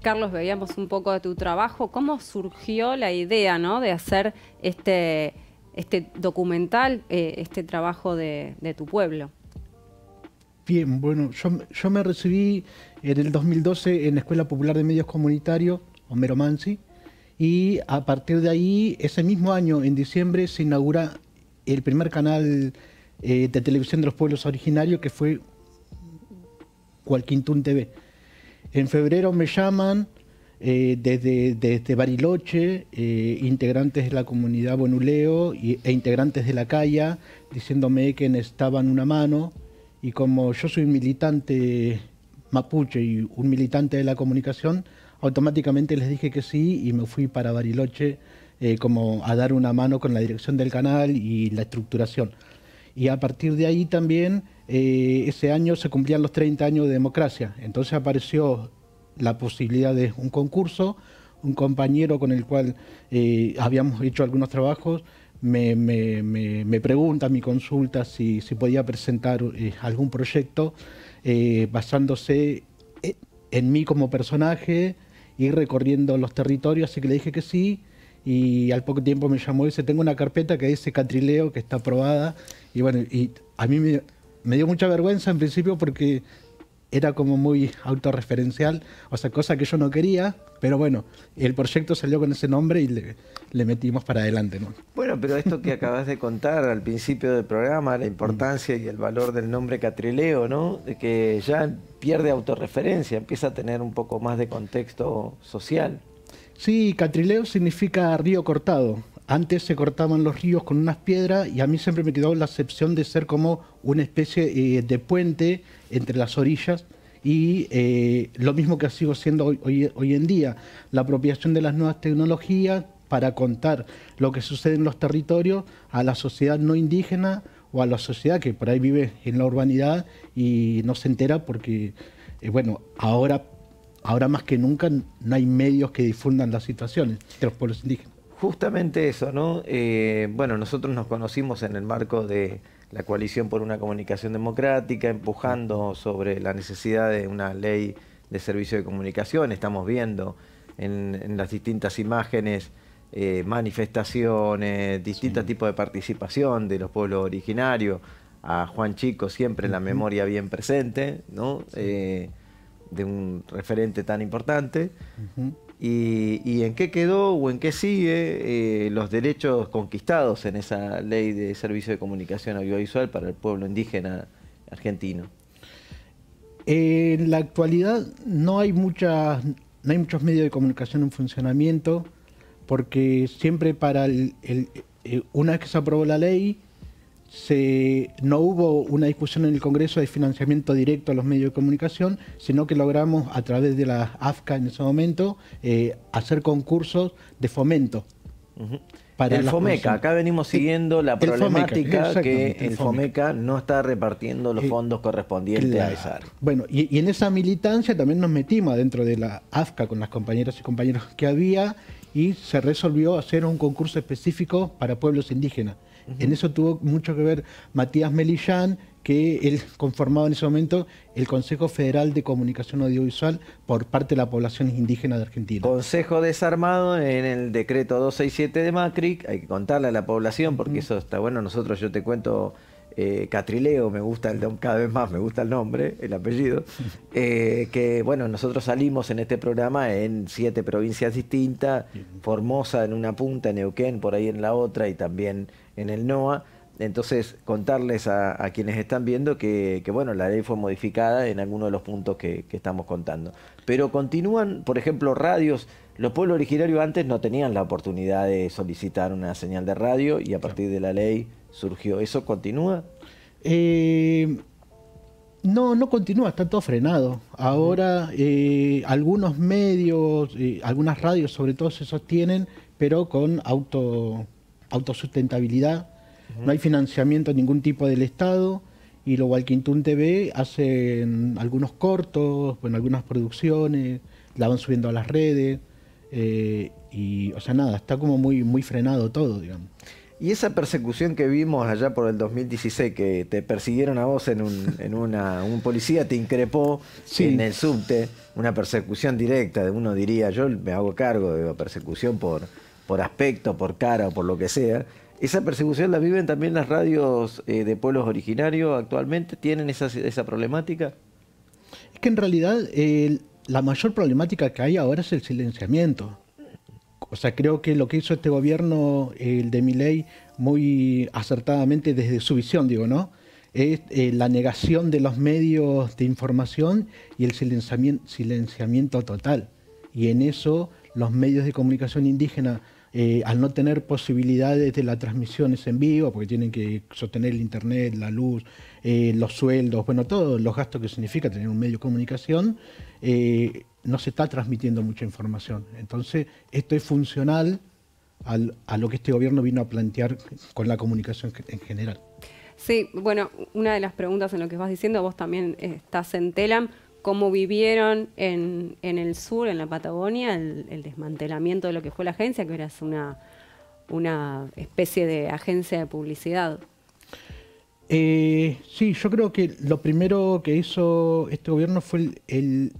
Carlos, veíamos un poco de tu trabajo. ¿Cómo surgió la idea, ¿no?, de hacer este documental, este trabajo de tu pueblo? Bien, bueno, yo me recibí en el 2012 en la Escuela Popular de Medios Comunitarios, Homero Mansi, y a partir de ahí, ese mismo año, en diciembre, se inaugura el primer canal de televisión de los pueblos originarios, que fue Hualquintún TV. En febrero me llaman desde Bariloche, integrantes de la comunidad Bonuleo e integrantes de la Calla, diciéndome que necesitaban una mano, y como yo soy un militante mapuche y un militante de la comunicación, automáticamente les dije que sí y me fui para Bariloche como a dar una mano con la dirección del canal y la estructuración. Y a partir de ahí también, ese año se cumplían los 30 años de democracia. Entonces apareció la posibilidad de un concurso. Un compañero con el cual habíamos hecho algunos trabajos me pregunta, me consulta si podía presentar algún proyecto basándose en mí como personaje, ir recorriendo los territorios, así que le dije que sí. Y al poco tiempo me llamó y dice, tengo una carpeta que dice Catrileo, que está aprobada. Y bueno, y a mí me dio mucha vergüenza en principio porque era como muy autorreferencial, o sea, cosa que yo no quería, pero bueno, el proyecto salió con ese nombre y le metimos para adelante, ¿no? Bueno, pero esto que acabas de contar al principio del programa, la importancia y el valor del nombre Catrileo, ¿no? De que ya pierde autorreferencia, empieza a tener un poco más de contexto social. Sí, Catrileo significa río cortado. Antes se cortaban los ríos con unas piedras y a mí siempre me quedó la acepción de ser como una especie de puente entre las orillas y lo mismo que sigo siendo hoy en día, la apropiación de las nuevas tecnologías para contar lo que sucede en los territorios a la sociedad no indígena o a la sociedad que por ahí vive en la urbanidad y no se entera porque, bueno, ahora más que nunca no hay medios que difundan las situaciones de los pueblos indígenas. Justamente eso, ¿no? Bueno, nosotros nos conocimos en el marco de la Coalición por una Comunicación Democrática, empujando sobre la necesidad de una ley de servicio de comunicación. Estamos viendo en las distintas imágenes manifestaciones, distintos tipos de participación de los pueblos originarios. A Juan Chico siempre en la memoria bien presente, ¿no? De un referente tan importante. ¿Y en qué quedó o en qué sigue los derechos conquistados en esa ley de servicio de comunicación audiovisual para el pueblo indígena argentino? En la actualidad no hay muchos medios de comunicación en funcionamiento porque siempre una vez que se aprobó la ley no hubo una discusión en el Congreso de financiamiento directo a los medios de comunicación, sino que logramos a través de la AFCA en ese momento hacer concursos de fomento. Para el FOMECA, acá venimos siguiendo la problemática que el FOMECA no está repartiendo los fondos correspondientes a esa área. Bueno, y en esa militancia también nos metimos adentro de la AFCA con las compañeras y compañeros que había y se resolvió hacer un concurso específico para pueblos indígenas. En eso tuvo mucho que ver Matías Melillán, que él conformaba en ese momento el Consejo Federal de Comunicación Audiovisual por parte de la población indígena de Argentina. Consejo desarmado en el decreto 267 de Macri, hay que contarle a la población porque eso está bueno. Nosotros, yo te cuento, Catrileo, me gusta cada vez más me gusta el nombre, el apellido, que bueno, nosotros salimos en este programa en 7 provincias distintas, Formosa en una punta, Neuquén por ahí en la otra y también en el NOA. Entonces, contarles a quienes están viendo que bueno, la ley fue modificada en algunos de los puntos que estamos contando. Pero continúan, por ejemplo, radios. Los pueblos originarios antes no tenían la oportunidad de solicitar una señal de radio y a partir de la ley surgió. ¿Eso continúa? No continúa, está todo frenado. Ahora algunos medios, algunas radios sobre todo se sostienen, pero con autosustentabilidad. No hay financiamiento de ningún tipo del Estado. Y lo Walkintún TV hacen algunos cortos, bueno, algunas producciones, la van subiendo a las redes. Y, o sea, nada, está como muy frenado todo, digamos. Y esa persecución que vimos allá por el 2016, que te persiguieron a vos un policía te increpó en el subte, una persecución directa, uno diría, yo me hago cargo de la persecución por aspecto, por cara o por lo que sea. ¿Esa persecución la viven también las radios de pueblos originarios actualmente? ¿Tienen esa problemática? Es que en realidad la mayor problemática que hay ahora es el silenciamiento. O sea, creo que lo que hizo este gobierno, el de Milei, muy acertadamente desde su visión, digo, ¿no? Es la negación de los medios de información y el silenciamiento total. Y en eso los medios de comunicación indígena, al no tener posibilidades de las transmisiones en vivo, porque tienen que sostener el internet, la luz, los sueldos, bueno, todos los gastos que significa tener un medio de comunicación, no se está transmitiendo mucha información. Entonces, esto es funcional a lo que este gobierno vino a plantear con la comunicación en general. Sí, bueno, una de las preguntas en lo que vas diciendo, vos también estás en Telam, ¿cómo vivieron en el sur, en la Patagonia, el desmantelamiento de lo que fue la agencia, que ahora es una especie de agencia de publicidad? Sí, yo creo que lo primero que hizo este gobierno fue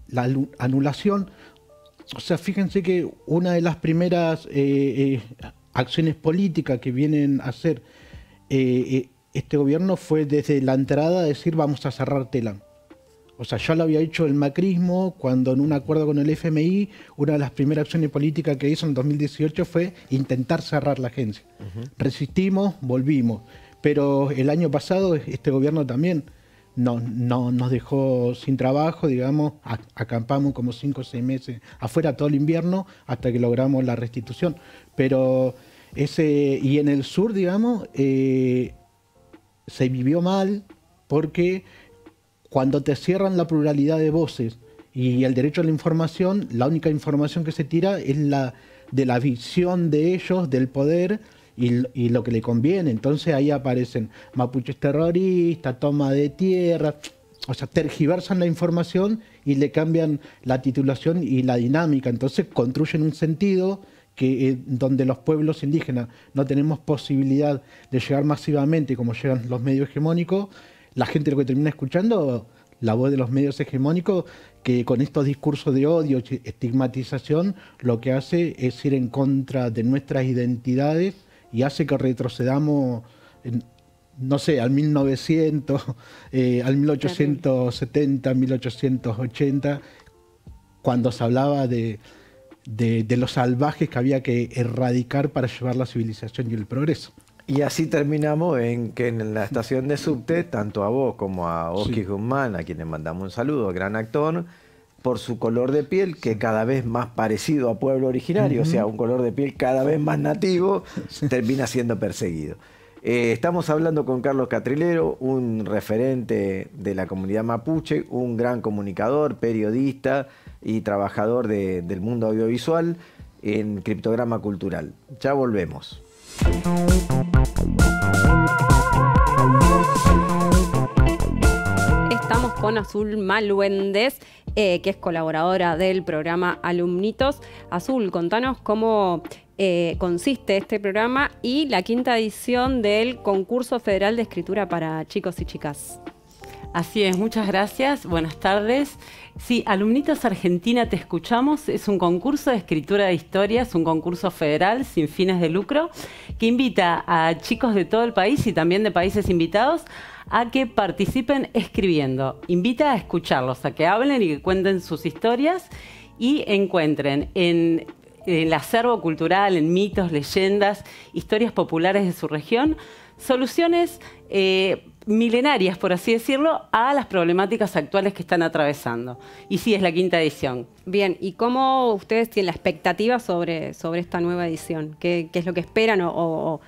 la anulación. O sea, fíjense que una de las primeras acciones políticas que vienen a hacer este gobierno fue desde la entrada decir vamos a cerrar Telam. O sea, ya lo había hecho el macrismo cuando en un acuerdo con el FMI, una de las primeras acciones políticas que hizo en 2018 fue intentar cerrar la agencia. Resistimos, volvimos. Pero el año pasado este gobierno también nos dejó sin trabajo, digamos, acampamos como 5 o 6 meses afuera todo el invierno hasta que logramos la restitución. Pero y en el sur, digamos, se vivió mal porque cuando te cierran la pluralidad de voces y el derecho a la información, la única información que se tira es la de la visión de ellos, del poder, y lo que le conviene. Entonces ahí aparecen mapuches terroristas, toma de tierra, o sea, tergiversan la información y le cambian la titulación y la dinámica. Entonces construyen un sentido que donde los pueblos indígenas no tenemos posibilidad de llegar masivamente como llegan los medios hegemónicos, la gente lo que termina escuchando, la voz de los medios hegemónicos, que con estos discursos de odio, estigmatización, lo que hace es ir en contra de nuestras identidades y hace que retrocedamos, no sé, al 1900, al 1870, 1880, cuando se hablaba de los salvajes que había que erradicar para llevar la civilización y el progreso. Y así terminamos en que en la estación de subte, tanto a vos como a Oski Guzmán, a quien le mandamos un saludo, gran actor, por su color de piel, que cada vez más parecido a pueblo originario, o sea, un color de piel cada vez más nativo, termina siendo perseguido. Estamos hablando con Carlos Catrilero, un referente de la comunidad mapuche, un gran comunicador, periodista y trabajador del mundo audiovisual en Criptograma Cultural. Ya volvemos. Estamos con Azul Maluendez, que es colaboradora del programa Alumnitos. Azul, contanos cómo consiste este programa y la 5ª edición del Concurso Federal de Escritura para Chicos y Chicas. Así es, muchas gracias. Buenas tardes. Sí, Alumnitos Argentina Te Escuchamos es un concurso de escritura de historias, un concurso federal sin fines de lucro que invita a chicos de todo el país y también de países invitados a que participen escribiendo. Invita a escucharlos, a que hablen y que cuenten sus historias y encuentren en el acervo cultural, en mitos, leyendas, historias populares de su región, soluciones milenarias, por así decirlo, a las problemáticas actuales que están atravesando. Y sí, es la 5ª edición. Bien, ¿y cómo ustedes tienen la expectativa sobre esta nueva edición? ¿Qué es lo que esperan o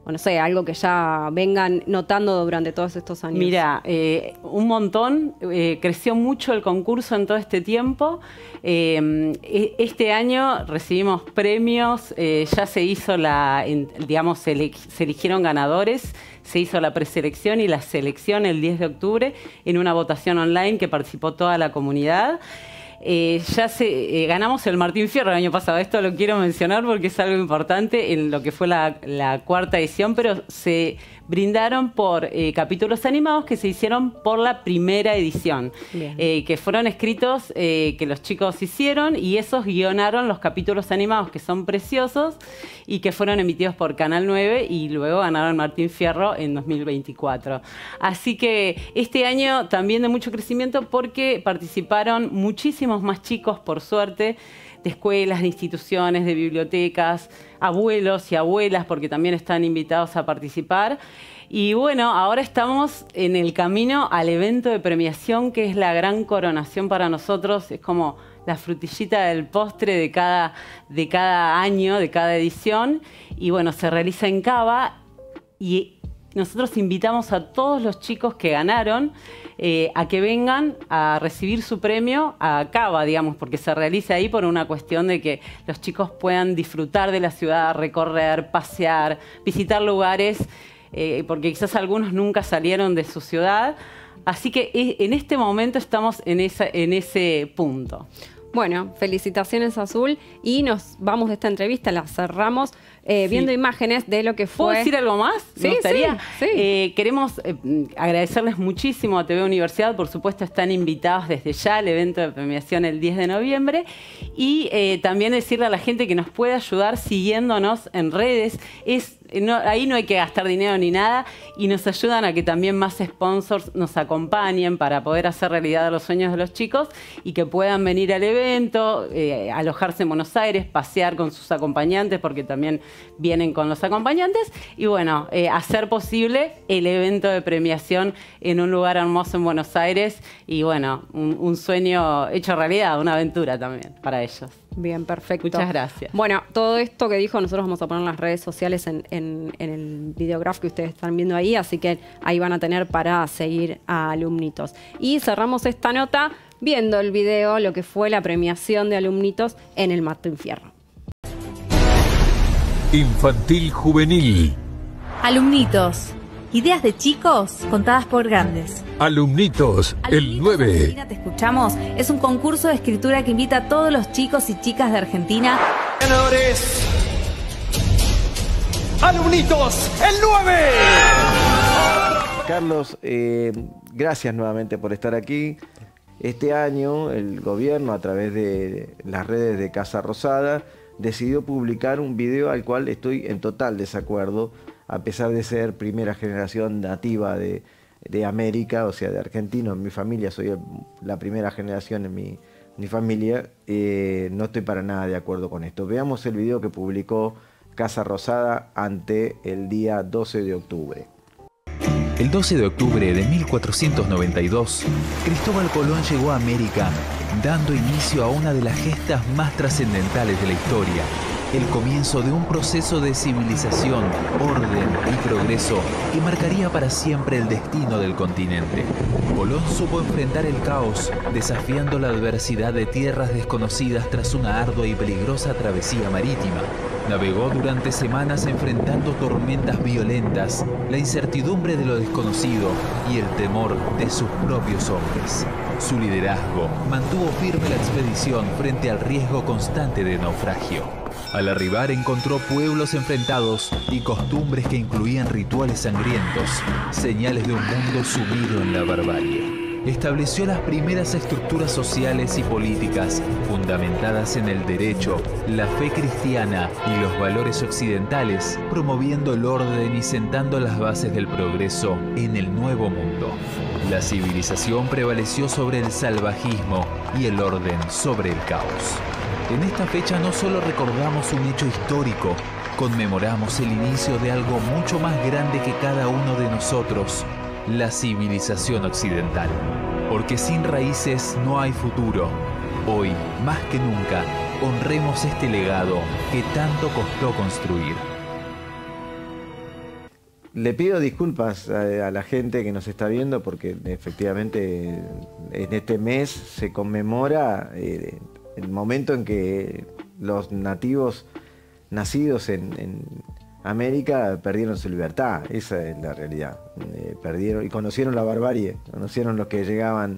o no sé, algo que ya vengan notando durante todos estos años. Mira, un montón, creció mucho el concurso en todo este tiempo. Este año recibimos premios, ya se hizo se eligieron ganadores, se hizo la preselección y la selección el 10 de octubre en una votación online que participó toda la comunidad. Ganamos el Martín Fierro el año pasado. Esto lo quiero mencionar porque es algo importante en lo que fue la cuarta edición, pero se brindaron por capítulos animados que se hicieron por la primera edición, que fueron escritos que los chicos hicieron, y esos guionaron los capítulos animados, que son preciosos y que fueron emitidos por Canal 9 y luego ganaron Martín Fierro en 2024. Así que este año también de mucho crecimiento porque participaron muchísimos más chicos, por suerte, de escuelas, de instituciones, de bibliotecas, abuelos y abuelas, porque también están invitados a participar. Y bueno, ahora estamos en el camino al evento de premiación, que es la gran coronación para nosotros. Es como la frutillita del postre de cada año, de cada edición. Y bueno, se realiza en Cava y nosotros invitamos a todos los chicos que ganaron a que vengan a recibir su premio a Cava, digamos, porque se realiza ahí por una cuestión de que los chicos puedan disfrutar de la ciudad, recorrer, pasear, visitar lugares, porque quizás algunos nunca salieron de su ciudad. Así que en este momento estamos en ese punto. Bueno, felicitaciones, Azul, y nos vamos de esta entrevista, la cerramos viendo imágenes de lo que fue... ¿Puedo decir algo más? Sí, me gustaría. Sí. Queremos agradecerles muchísimo a TV Universidad. Por supuesto, están invitados desde ya al evento de premiación el 10 de noviembre. Y también decirle a la gente que nos puede ayudar siguiéndonos en redes. Ahí no hay que gastar dinero ni nada, y nos ayudan a que también más sponsors nos acompañen para poder hacer realidad los sueños de los chicos y que puedan venir al evento, alojarse en Buenos Aires, pasear con sus acompañantes, porque también vienen con los acompañantes, y bueno, hacer posible el evento de premiación en un lugar hermoso en Buenos Aires, y bueno, un sueño hecho realidad, una aventura también para ellos. Bien, perfecto. Muchas gracias. Bueno, todo esto que dijo nosotros vamos a poner en las redes sociales en el videograph que ustedes están viendo ahí, así que ahí van a tener para seguir a Alumnitos. Y cerramos esta nota viendo el video, lo que fue la premiación de Alumnitos en el Martín Fierro. Infantil Juvenil. Alumnitos. Ideas de chicos contadas por grandes. Alumnitos, el 9. Argentina, te escuchamos. Es un concurso de escritura que invita a todos los chicos y chicas de Argentina. Ganadores. Alumnitos, el 9. Carlos, gracias nuevamente por estar aquí. Este año el gobierno, a través de las redes de Casa Rosada, decidió publicar un video al cual estoy en total desacuerdo, a pesar de ser primera generación nativa de América, o sea, de argentino. En mi familia soy la primera generación en mi familia. No estoy para nada de acuerdo con esto. Veamos el video que publicó Casa Rosada ante el día 12 de octubre. El 12 de octubre de 1492, Cristóbal Colón llegó a América, dando inicio a una de las gestas más trascendentales de la historia, el comienzo de un proceso de civilización, orden y progreso que marcaría para siempre el destino del continente. Colón supo enfrentar el caos, desafiando la adversidad de tierras desconocidas tras una ardua y peligrosa travesía marítima. Navegó durante semanas enfrentando tormentas violentas, la incertidumbre de lo desconocido y el temor de sus propios hombres. Su liderazgo mantuvo firme la expedición frente al riesgo constante de naufragio. Al arribar encontró pueblos enfrentados y costumbres que incluían rituales sangrientos, señales de un mundo sumido en la barbarie. Estableció las primeras estructuras sociales y políticas fundamentadas en el derecho, la fe cristiana y los valores occidentales, promoviendo el orden y sentando las bases del progreso en el Nuevo Mundo. La civilización prevaleció sobre el salvajismo y el orden sobre el caos. En esta fecha no solo recordamos un hecho histórico, conmemoramos el inicio de algo mucho más grande que cada uno de nosotros, la civilización occidental. Porque sin raíces no hay futuro. Hoy, más que nunca, honremos este legado que tanto costó construir. Le pido disculpas a la gente que nos está viendo porque efectivamente en este mes se conmemora el momento en que los nativos nacidos en América perdieron su libertad. Esa es la realidad. Perdieron y conocieron la barbarie, conocieron los que llegaban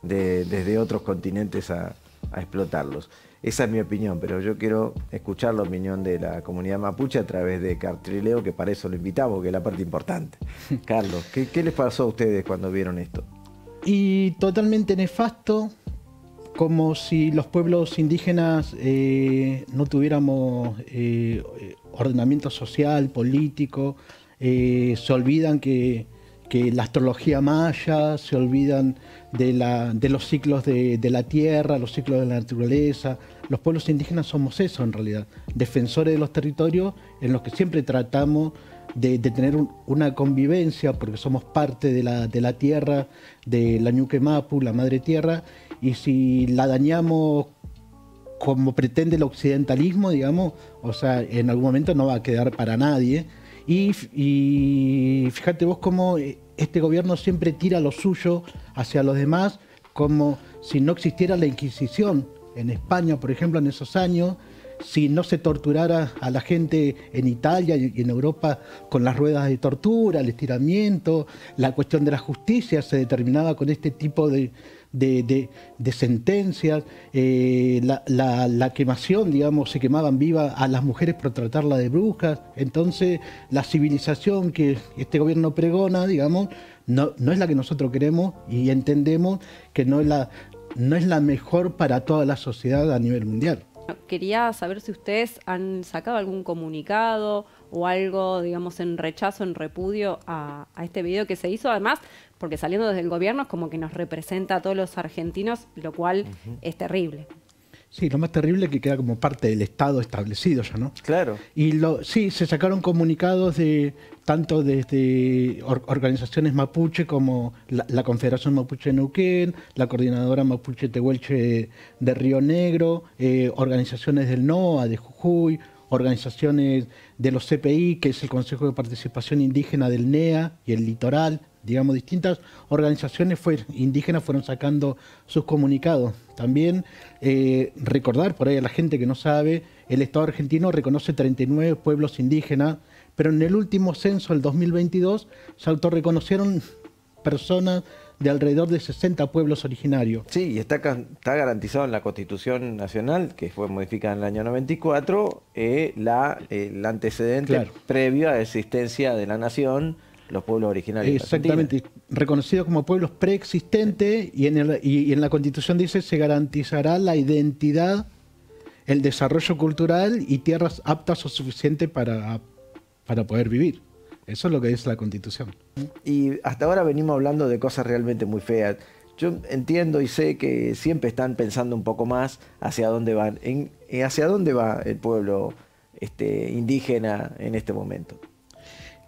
desde otros continentes a explotarlos. Esa es mi opinión, pero yo quiero escuchar la opinión de la comunidad mapuche a través de Cartrileo, que para eso lo invitamos, que es la parte importante. Carlos, ¿qué les pasó a ustedes cuando vieron esto? Y totalmente nefasto, como si los pueblos indígenas no tuviéramos ordenamiento social, político, se olvidan que la astrología maya, se olvidan de los ciclos de la tierra, los ciclos de la naturaleza. Los pueblos indígenas somos eso en realidad, defensores de los territorios en los que siempre tratamos de tener una convivencia, porque somos parte de la tierra, de la Ñuque Mapu, la madre tierra, y si la dañamos como pretende el occidentalismo, digamos, o sea, en algún momento no va a quedar para nadie. Y fíjate vos cómo este gobierno siempre tira lo suyo hacia los demás, como si no existiera la Inquisición en España, por ejemplo, en esos años, si no se torturara a la gente en Italia y en Europa con las ruedas de tortura, el estiramiento, la cuestión de la justicia se determinaba con este tipo de sentencias, la quemación, digamos, se quemaban viva a las mujeres por tratarla de brujas. Entonces la civilización que este gobierno pregona, digamos, no es la que nosotros queremos y entendemos que no es la mejor para toda la sociedad a nivel mundial. Quería saber si ustedes han sacado algún comunicado o algo, digamos, en rechazo, en repudio a este video que se hizo, además, porque saliendo desde el gobierno es como que nos representa a todos los argentinos, lo cual es terrible. Sí, lo más terrible es que queda como parte del Estado establecido ya, ¿no? Claro. Y sí, se sacaron comunicados tanto desde organizaciones mapuche como la Confederación Mapuche de Neuquén, la Coordinadora Mapuche Tehuelche de Río Negro, organizaciones del NOA de Jujuy, organizaciones de los CPI, que es el Consejo de Participación Indígena del NEA y el Litoral, digamos, distintas organizaciones indígenas fueron sacando sus comunicados. También recordar por ahí a la gente que no sabe, el Estado argentino reconoce 39 pueblos indígenas, pero en el último censo, el 2022, se autorreconocieron personas de alrededor de 60 pueblos originarios. Sí, y está garantizado en la Constitución Nacional, que fue modificada en el año 94, el antecedente previo a la existencia de la nación, los pueblos originarios. Exactamente, reconocidos como pueblos preexistentes, y en la Constitución dice se garantizará la identidad, el desarrollo cultural y tierras aptas o suficientes para poder vivir. Eso es lo que dice la Constitución. Y hasta ahora venimos hablando de cosas realmente muy feas. Yo entiendo y sé que siempre están pensando un poco más hacia dónde van. ¿Hacia dónde va el pueblo indígena en este momento?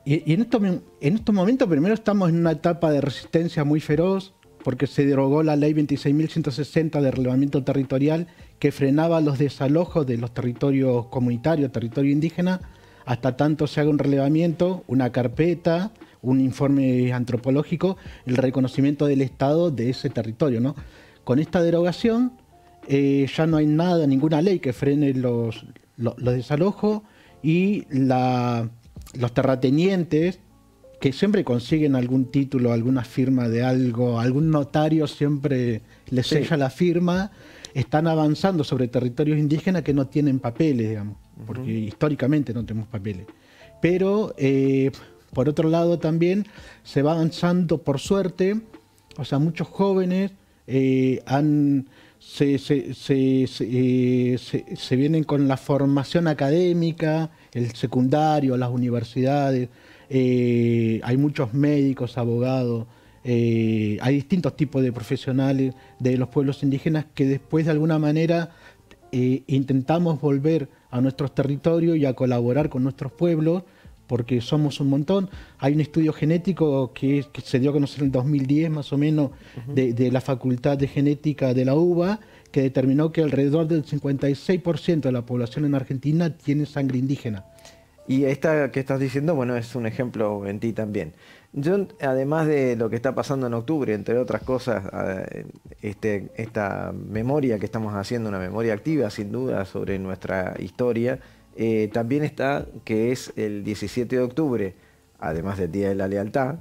Y en estos momentos primero estamos en una etapa de resistencia muy feroz, porque se derogó la ley 26.160 de relevamiento territorial que frenaba los desalojos de los territorios comunitarios, territorio indígena, hasta tanto se haga un relevamiento, una carpeta, un informe antropológico, el reconocimiento del Estado de ese territorio, ¿no? Con esta derogación ya no hay nada, ninguna ley que frene los desalojos, y los terratenientes, que siempre consiguen algún título, alguna firma de algo, algún notario siempre les sella la firma, están avanzando sobre territorios indígenas que no tienen papeles, digamos, porque históricamente no tenemos papeles. Pero, por otro lado también, se va avanzando por suerte, o sea, muchos jóvenes se vienen con la formación académica, el secundario, las universidades, hay muchos médicos, abogados, hay distintos tipos de profesionales de los pueblos indígenas que después de alguna manera intentamos volver a nuestros territorios y a colaborar con nuestros pueblos, porque somos un montón. Hay un estudio genético que se dio a conocer en el 2010 más o menos de la Facultad de Genética de la UBA, que determinó que alrededor del 56% de la población en Argentina tiene sangre indígena. Y esta que estás diciendo, bueno, es un ejemplo en ti también. Yo, además de lo que está pasando en octubre, entre otras cosas, esta memoria que estamos haciendo, una memoria activa, sin duda, sobre nuestra historia, también está que es el 17 de octubre, además del Día de la Lealtad,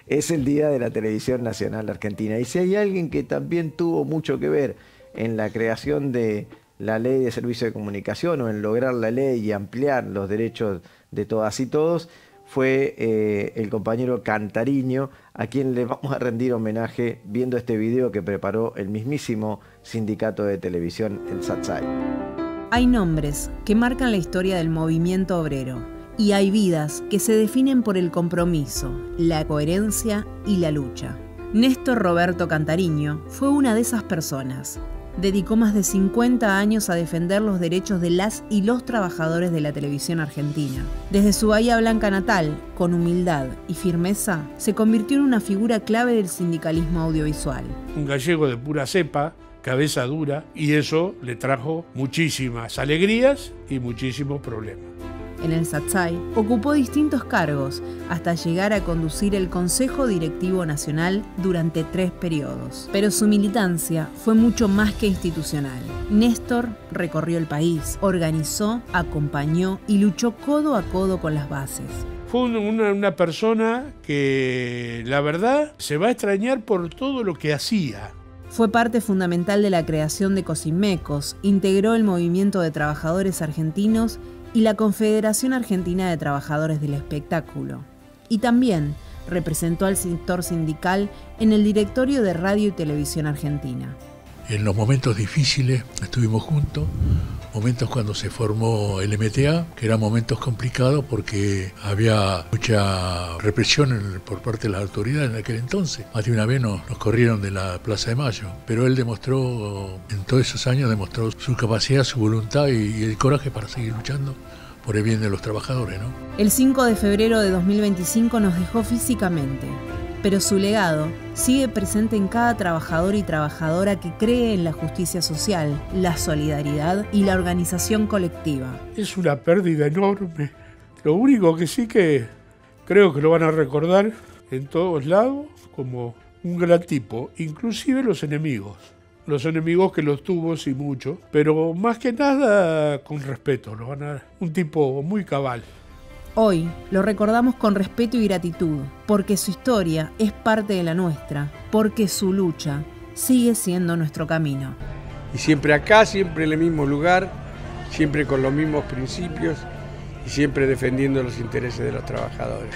es el Día de la Televisión Nacional Argentina. Y si hay alguien que también tuvo mucho que ver en la creación de la Ley de Servicio de Comunicación o en lograr la ley y ampliar los derechos de todas y todos, fue el compañero Cantariño, a quien le vamos a rendir homenaje viendo este video que preparó el mismísimo sindicato de televisión, el SATSAI. Hay nombres que marcan la historia del movimiento obrero y hay vidas que se definen por el compromiso, la coherencia y la lucha. Néstor Roberto Cantariño fue una de esas personas. Dedicó más de 50 años a defender los derechos de las y los trabajadores de la televisión argentina. Desde su Bahía Blanca natal, con humildad y firmeza, se convirtió en una figura clave del sindicalismo audiovisual. Un gallego de pura cepa, cabeza dura, y eso le trajo muchísimas alegrías y muchísimos problemas. En el SATSAI ocupó distintos cargos hasta llegar a conducir el Consejo Directivo Nacional durante 3 periodos. Pero su militancia fue mucho más que institucional. Néstor recorrió el país, organizó, acompañó y luchó codo a codo con las bases. Fue una persona que, la verdad, se va a extrañar por todo lo que hacía. Fue parte fundamental de la creación de Cosimecos, integró el movimiento de trabajadores argentinos y la Confederación Argentina de Trabajadores del Espectáculo. Y también representó al sector sindical en el directorio de Radio y Televisión Argentina. En los momentos difíciles estuvimos juntos, momentos cuando se formó el MTA, que eran momentos complicados porque había mucha represión por parte de las autoridades en aquel entonces. Más de una vez nos corrieron de la Plaza de Mayo, pero él demostró, en todos esos años, demostró su capacidad, su voluntad y el coraje para seguir luchando por el bien de los trabajadores, ¿no? El 5 de febrero de 2025 nos dejó físicamente, pero su legado sigue presente en cada trabajador y trabajadora que cree en la justicia social, la solidaridad y la organización colectiva. Es una pérdida enorme. Lo único que sí que creo que lo van a recordar en todos lados como un gran tipo, inclusive los enemigos. Los enemigos que los tuvo, sí mucho, pero más que nada con respeto. Lo van a un tipo muy cabal. Hoy lo recordamos con respeto y gratitud, porque su historia es parte de la nuestra, porque su lucha sigue siendo nuestro camino. Y siempre acá, siempre en el mismo lugar, siempre con los mismos principios y siempre defendiendo los intereses de los trabajadores.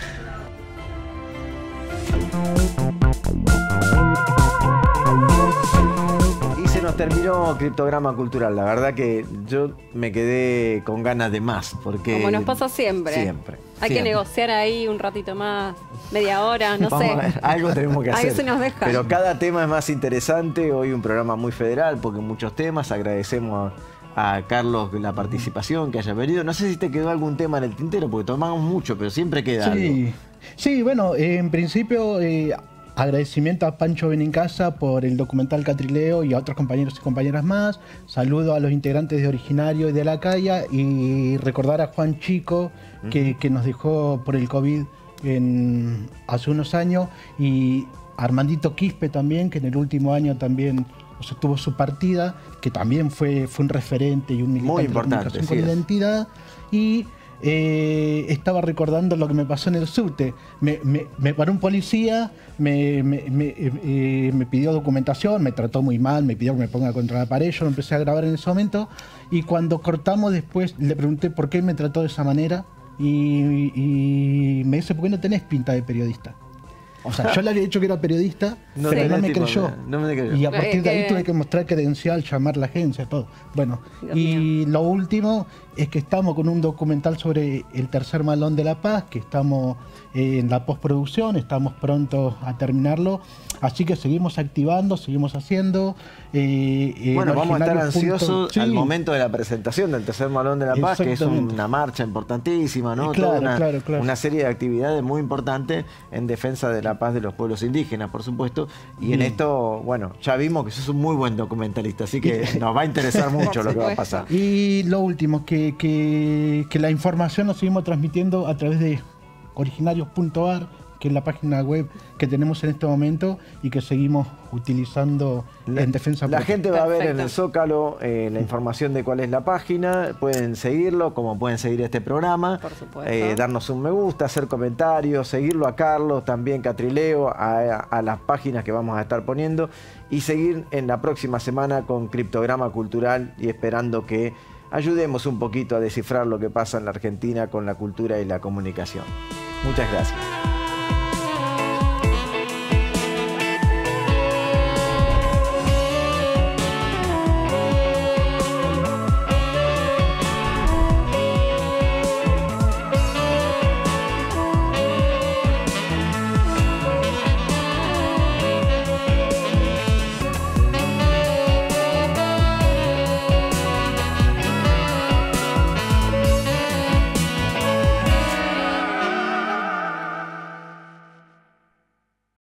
Nos terminó Criptograma Cultural. La verdad que yo me quedé con ganas de más. Porque como nos pasa siempre. Siempre. Hay que negociar ahí un ratito más, media hora, no sé. A ver, algo tenemos que hacer. Ahí se nos deja. Pero cada tema es más interesante. Hoy un programa muy federal porque muchos temas. Agradecemos a Carlos la participación, que haya venido. No sé si te quedó algún tema en el tintero porque tomamos mucho, pero siempre queda algo. Sí, bueno, en principio... agradecimiento a Pancho Benincasa por el documental Catrileo y a otros compañeros y compañeras más. Saludo a los integrantes de Originario y de La Calla y recordar a Juan Chico que nos dejó por el COVID hace unos años, y Armandito Quispe también, que en el último año también tuvo su partida, que también fue un referente y un militante de comunicación con identidad. Y estaba recordando lo que me pasó en el subte. Me paró un policía, me pidió documentación, me trató muy mal, me pidió que me ponga contra la pared. Yo lo empecé a grabar en ese momento y cuando cortamos después le pregunté por qué me trató de esa manera y me dice, ¿por qué no tenés pinta de periodista? O sea, yo le había dicho que era periodista, pero no me creyó. Y a partir de ahí tuve que mostrar credencial, llamar a la agencia, todo. Bueno, y lo último es que estamos con un documental sobre el tercer Malón de La Paz, que estamos en la postproducción, estamos prontos a terminarlo. Así que seguimos activando, seguimos haciendo. Bueno, vamos a estar ansiosos al momento de la presentación del tercer Malón de La Paz, que es una marcha importantísima, ¿no? Claro. Una serie de actividades muy importantes en defensa de la paz de los pueblos indígenas, por supuesto. datos. Y en esto, bueno, ya vimos que sos un muy buen documentalista, así que nos va a interesar mucho lo que va a pasar. Y lo último, que la información la seguimos transmitiendo a través de originarios.ar, que es la página web que tenemos en este momento y que seguimos utilizando en defensa propia. La gente va a ver en el Zócalo la información de cuál es la página, pueden seguirlo, como pueden seguir este programa, por supuesto. Darnos un me gusta, hacer comentarios, seguirlo a Carlos, también Catrileo, a las páginas que vamos a estar poniendo y seguir en la próxima semana con Criptograma Cultural y esperando que ayudemos un poquito a descifrar lo que pasa en la Argentina con la cultura y la comunicación. Muchas gracias.